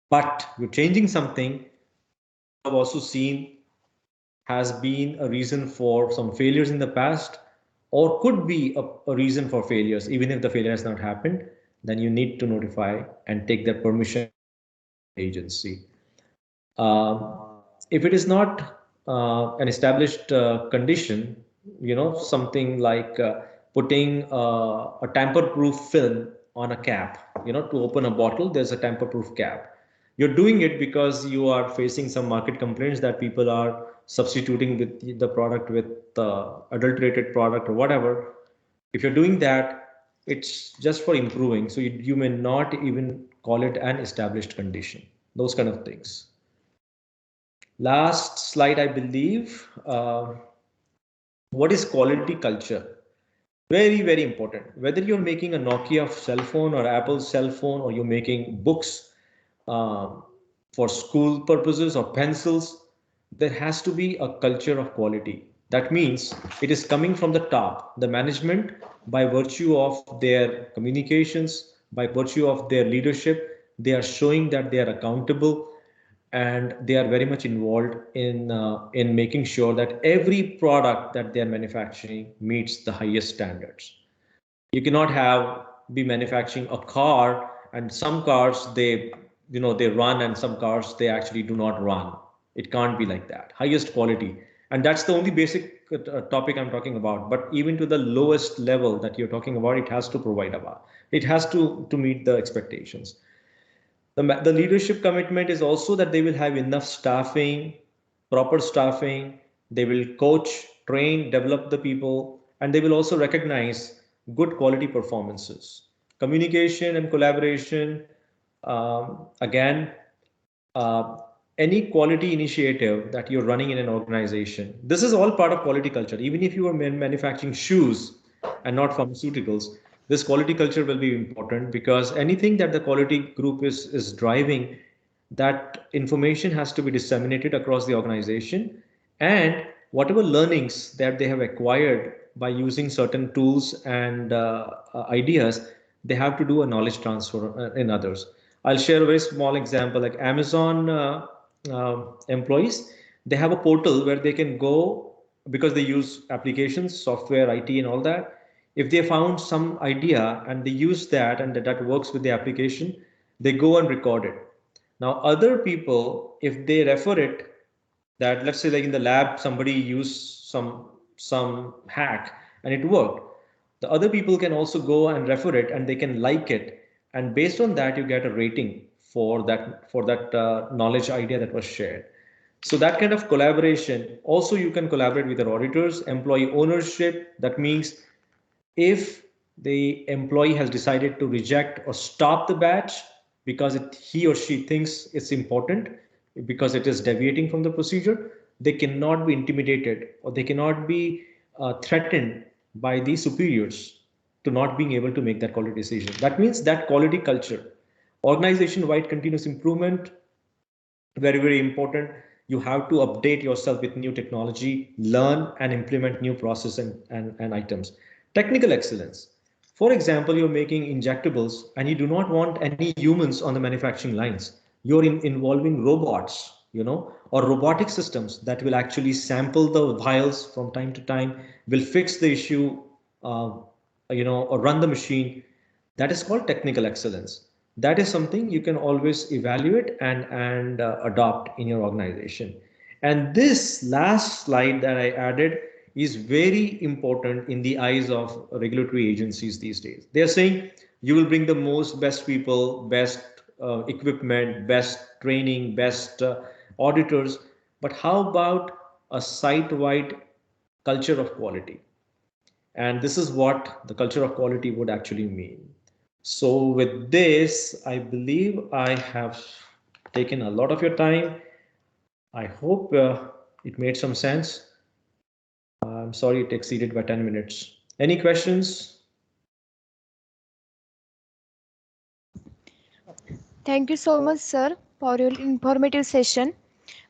But you're changing something. I've also seen has been a reason for some failures in the past, or could be a reason for failures. Even if the failure has not happened, then you need to notify and take that permission agency. Um, if it is not an established condition, something like putting a tamper-proof film on a cap, to open a bottle, there's a tamper-proof cap. You're doing it because you are facing some market complaints that people are substituting with the product with adulterated product or whatever. If you're doing that, it's just for improving. So you may not even call it an established condition, those kind of things. Last slide, I believe. What is quality culture? Very, very important. Whether you're making a Nokia cell phone or Apple cell phone, or you're making books um, for school purposes or pencils, there has to be a culture of quality. That means it is coming from the top, the management, by virtue of their communications, by virtue of their leadership. They are showing that they are accountable, and they are very much involved in making sure that every product that they are manufacturing meets the highest standards. You cannot have be manufacturing a car, and some cars they run, and some cars they actually do not run. It can't be like that. Highest quality, and that's the only basic topic I'm talking about. But even to the lowest level that you're talking about, it has to provide about. It has to meet the expectations. The leadership commitment is also that they will have enough staffing, proper staffing. They will coach, train, develop the people, and they will also recognize good quality performances. Communication and collaboration, again, uh, any quality initiative that you're running in an organization, this is all part of quality culture. Even if you are manufacturing shoes and not pharmaceuticals, this quality culture will be important, because anything that the quality group is driving, that information has to be disseminated across the organization, and whatever learnings that they have acquired by using certain tools and ideas, they have to do a knowledge transfer in others. I'll share a very small example, like Amazon employees, they have a portal where they can go, because they use applications, software, IT, and all that. If they found some idea and they use that, and that works with the application, they go and record it. Now, other people, if they refer it, that let's say like in the lab somebody used some hack and it worked, the other people can also go and refer it, and they can like it, and based on that you get a rating for that knowledge idea that was shared. So that kind of collaboration, also you can collaborate with your auditors. Employee ownership, that means if the employee has decided to reject or stop the batch because he or she thinks it's important, because it is deviating from the procedure, they cannot be intimidated, or they cannot be threatened by the superiors to not being able to make that quality decision. That means that quality culture, organization wide continuous improvement, very, very important. You have to update yourself with new technology, learn and implement new process and items. Technical excellence. For example, you're making injectables and you do not want any humans on the manufacturing lines. You're involving robots, or robotic systems that will actually sample the vials from time to time, will fix the issue, or run the machine. That is called technical excellence. That is something you can always evaluate and adopt in your organization. And this last slide that I added is very important in the eyes of regulatory agencies these days. They are saying you will bring the most best people, best equipment, best training, best auditors, but how about a site-wide culture of quality? And this is what the culture of quality would actually mean. So with this, I believe I have taken a lot of your time. I hope it made some sense. I'm sorry it exceeded by 10 minutes. Any questions? Thank you so much, sir, for your informative session.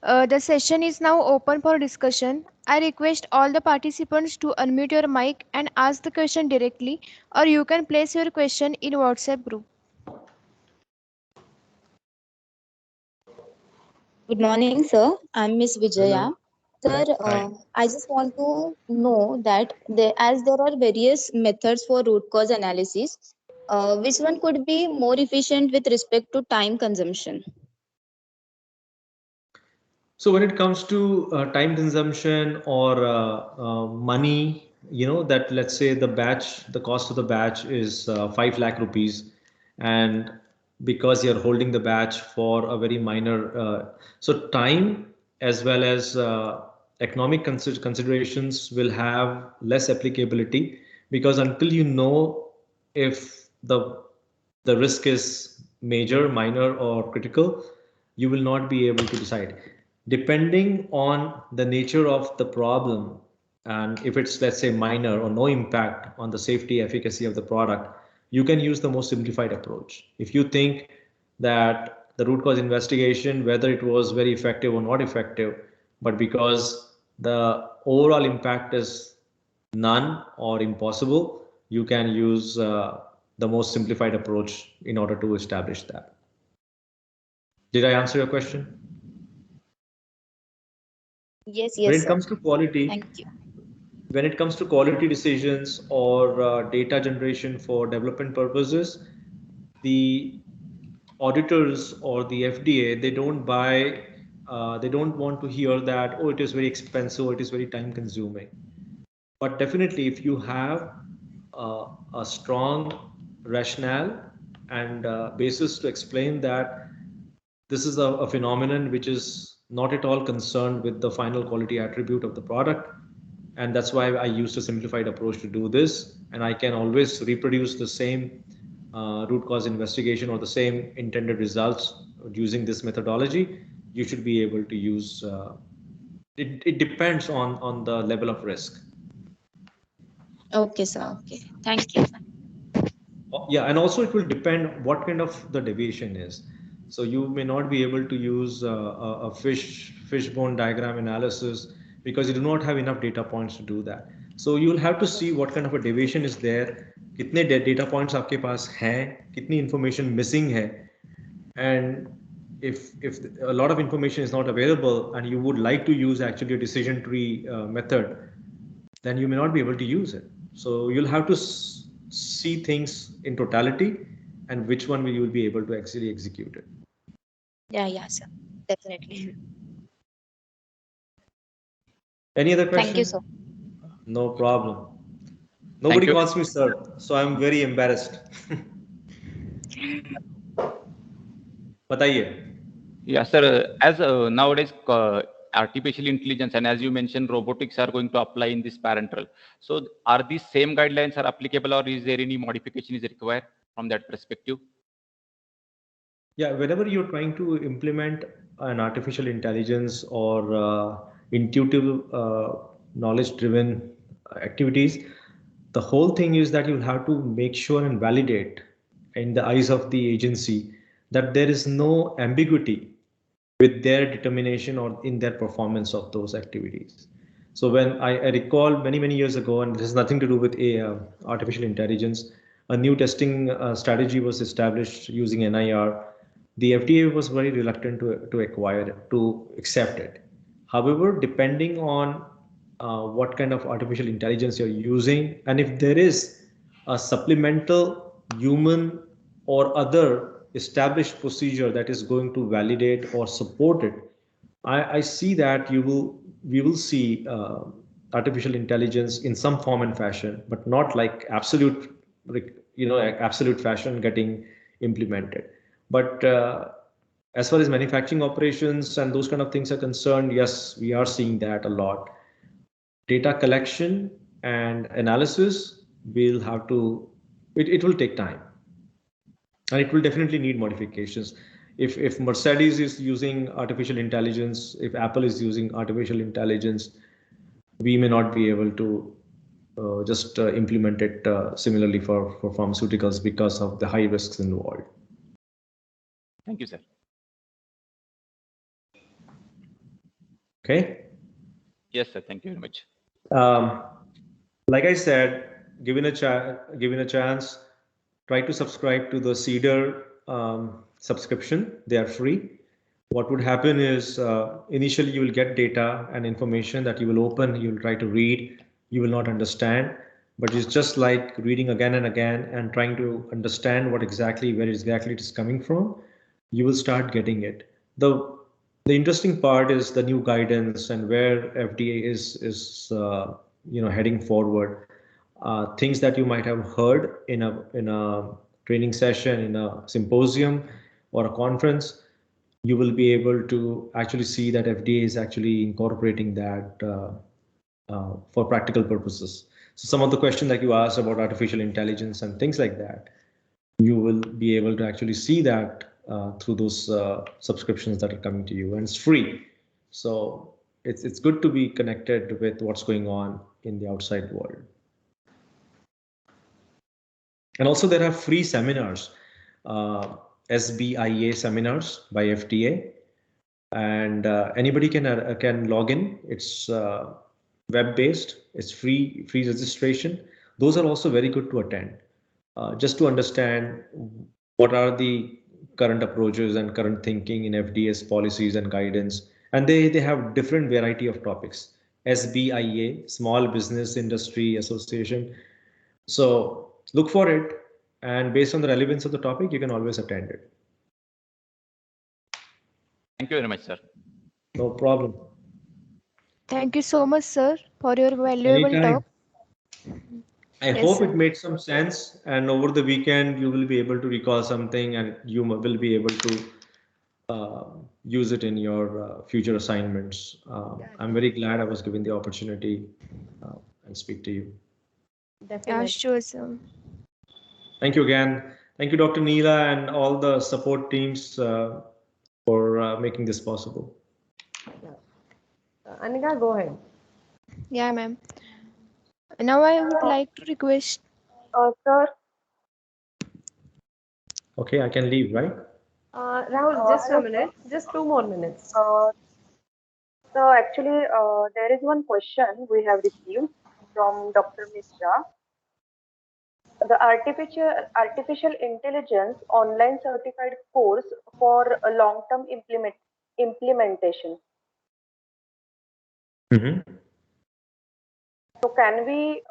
The session is now open for discussion. I request all the participants to unmute your mic and ask the question directly, or you can place your question in WhatsApp group. Good morning, sir. I'm Miss Vijaya. Hello. Sir, Hi. I just want to know that as there are various methods for root cause analysis, which one could be more efficient with respect to time consumption? So when it comes to time consumption or money, that let's say the cost of the batch is 5 lakh rupees, and because you're holding the batch for a very minor, so time as well as economic considerations will have less applicability, because until you know if the risk is major, minor, or critical, you will not be able to decide. Depending on the nature of the problem, and if it's, let's say, minor or no impact on the safety, efficacy of the product, you can use the most simplified approach. If you think that the root cause investigation, whether it was very effective or not effective, but because the overall impact is none or impossible, you can use the most simplified approach in order to establish that. Did I answer your question? Yes, When yes, it sir. comes to quality, Thank you. when it comes to quality decisions or data generation for development purposes, the auditors or the FDA, they don't want to hear that, oh, it is very expensive, it is very time consuming. But definitely, if you have a strong rationale and basis to explain that this is a phenomenon which is not at all concerned with the final quality attribute of the product, and that's why I used a simplified approach to do this, and I can always reproduce the same root cause investigation or the same intended results using this methodology. You should be able to use it depends on the level of risk. Okay, sir. Okay. Thank you. Yeah, and also it will depend what kind of the deviation is. So you may not be able to use a fishbone diagram analysis because you do not have enough data points to do that. So you'll have to see what kind of a deviation is there, कितने data points आपके पास हैं, कितनी information missing है, and if a lot of information is not available and you would like to use actually a decision tree method, then you may not be able to use it. So you'll have to see things in totality and which one will you will be able to actually execute it. Yeah, sir. Definitely. Any other Thank you, question? sir. No problem. Thank Nobody you. calls me sir, so I'm very embarrassed. बताइए. Yeah, sir. As nowadays, artificial intelligence and as you mentioned, robotics are going to apply in this parental. So, are these same guidelines are applicable, or is there any modification is required from that perspective? Yeah, whenever you're trying to implement an artificial intelligence or intuitive, knowledge-driven activities, the whole thing is that you'll have to make sure and validate in the eyes of the agency that there is no ambiguity with their determination or in their performance of those activities. So when I recall many years ago, and this has nothing to do with artificial intelligence, a new testing strategy was established using NIR. The FDA was very reluctant to acquire it, to accept it. However, depending on what kind of artificial intelligence you're using, and if there is a supplemental human or other established procedure that is going to validate or support it, I see that we will see artificial intelligence in some form and fashion, but not like absolute, absolute fashion getting implemented. But as far as manufacturing operations and those kind of things are concerned, yes, we are seeing that a lot. Data collection and analysis will have to, it will take time, and it will definitely need modifications. If Mercedes is using artificial intelligence, if Apple is using artificial intelligence, we may not be able to just implement it similarly for pharmaceuticals because of the high risks involved. Thank you, sir. Okay. Yes, sir. Thank you very much. Like I said, given a chance, try to subscribe to the Cedar subscription. They are free. What would happen is initially you will get data and information that you will open, you will try to read, you will not understand, but it's just like reading again and again and trying to understand where exactly it is coming from. You will start getting it. The interesting part is the new guidance and where FDA is heading forward. Things that you might have heard in a training session, in a symposium or a conference, you will be able to actually see that FDA is actually incorporating that for practical purposes. So some of the questions that you asked about artificial intelligence and things like that, you will be able to actually see that through those subscriptions that are coming to you, and it's free. So it's good to be connected with what's going on in the outside world. And also there are free seminars, SBIA seminars by FDA, and anybody can log in. It's web-based. It's free registration. Those are also very good to attend, just to understand what are the current approaches and current thinking in FDA's policies and guidance. And they have different variety of topics. SBIA, Small Business Industry Association. So look for it, and based on the relevance of the topic, you can always attend it. Thank you very much, sir. No problem. Thank you so much, sir, for your valuable Anytime. talk. I Yes, hope sir. it made some sense, and over the weekend you will be able to recall something, and you will be able to use it in your future assignments. I'm very glad I was given the opportunity and speak to you. Yeah, Definitely. sure, sir. Thank you again. Thank you, Dr. Neela, and all the support teams for making this possible. Anika, go ahead. Yeah, ma'am. Now I would like to request. Sir, Okay, I can leave, right? Rahul, just a minute. Just 2 more minutes. so actually, there is one question we have received from Dr. Mishra. The artificial intelligence online certified course for a long-term implementation. Mm-hmm. So can we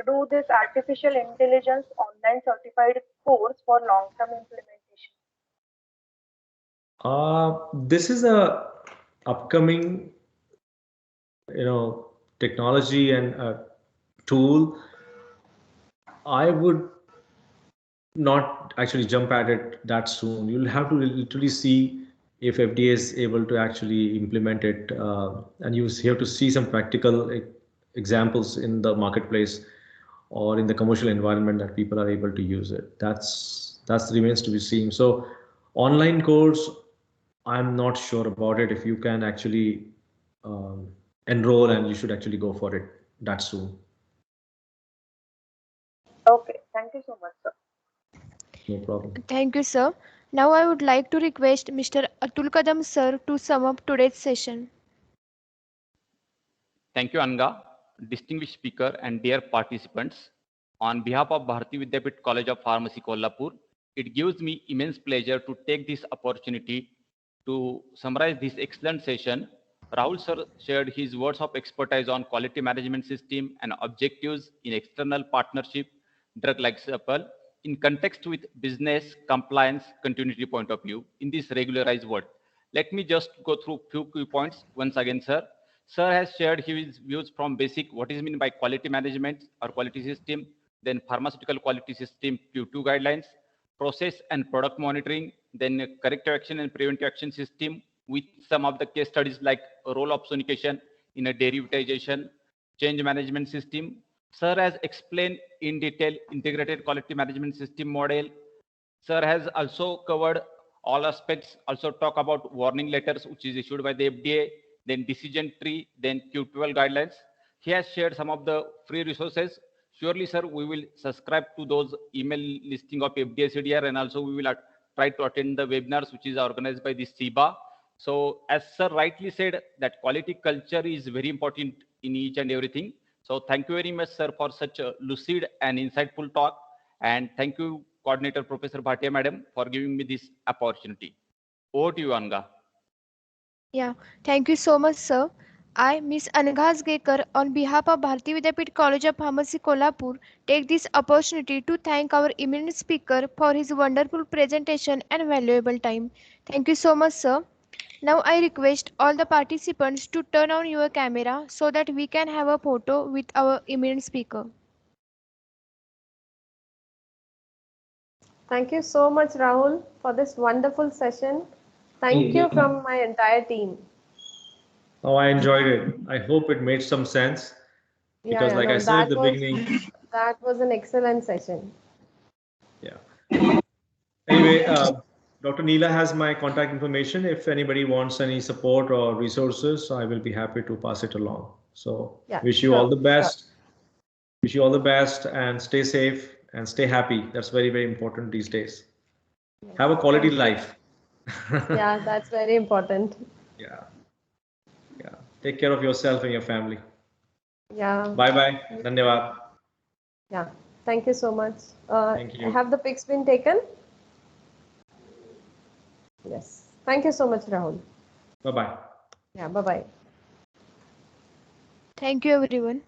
do this artificial intelligence online certified course for long-term implementation? This is a upcoming, technology and tool. I would not actually jump at it that soon. You'll have to literally see if FDA is able to actually implement it, and you have to see some practical examples in the marketplace or in the commercial environment that people are able to use it. That remains to be seen. So online course, I'm not sure about it. If you can actually enroll, and you should actually go for it that soon. Okay, thank you so much, sir. No problem. Thank you, sir. Now I would like to request Mr. Atul Kadam, sir, to sum up today's session. Thank you, Anga, distinguished speaker and dear participants. On behalf of Bharati Vidyapeeth College of Pharmacy, Kolhapur, it gives me immense pleasure to take this opportunity to summarize this excellent session. Rahul sir shared his words of expertise on quality management system and objectives in external partnership, drug life cycle, in context with business, compliance, continuity point of view in this regularized world. Let me just go through few key points once again, sir. Sir has shared his views from basic what is meant by quality management or quality system, then pharmaceutical quality system Q2 guidelines, process and product monitoring, then corrective action and preventive action system with some of the case studies like role of sonication in a derivatization, change management system. Sir has explained in detail integrated quality management system model. Sir has also covered all aspects, also talk about warning letters which is issued by the FDA, then decision tree, then Q12 guidelines. he has shared some of the free resources. Surely, sir, we will subscribe to those email listing of FDSCDR, and also we will try to attend the webinars which is organized by the SIBA. So as sir rightly said, that quality culture is very important in each and everything. So thank you very much, sir, for such a lucid and insightful talk. And thank you, Coordinator Professor Bhatia Madam, for giving me this opportunity. Over to you, Anga. Yeah, thank you so much, sir. I, Miss Anghas Gekar, on behalf of Bharati Vidyapeeth College of Pharmacy, Kolhapur, take this opportunity to thank our eminent speaker for his wonderful presentation and valuable time. Thank you so much, sir. Now I request all the participants to turn on your camera so that we can have a photo with our eminent speaker. Thank you so much, Rahul, for this wonderful session. Thank you from my entire team. Oh, I enjoyed it. I hope it made some sense because, like I said at the beginning, that was an excellent session. yeah. Anyway, Dr. Neela has my contact information. If anybody wants any support or resources, I will be happy to pass it along. So, Yeah, wish you all the best. Wish you all the best and stay safe and stay happy. That's very, very important these days. Yes, have a quality life. Yeah, that's very important. Yeah. Yeah. Take care of yourself and your family. Yeah. Bye bye. Dhanyavad. Yeah. Thank you so much. Thank you. Have the pics been taken? Yes. Thank you so much, Rahul. Bye bye. Yeah. Bye bye. Thank you, everyone.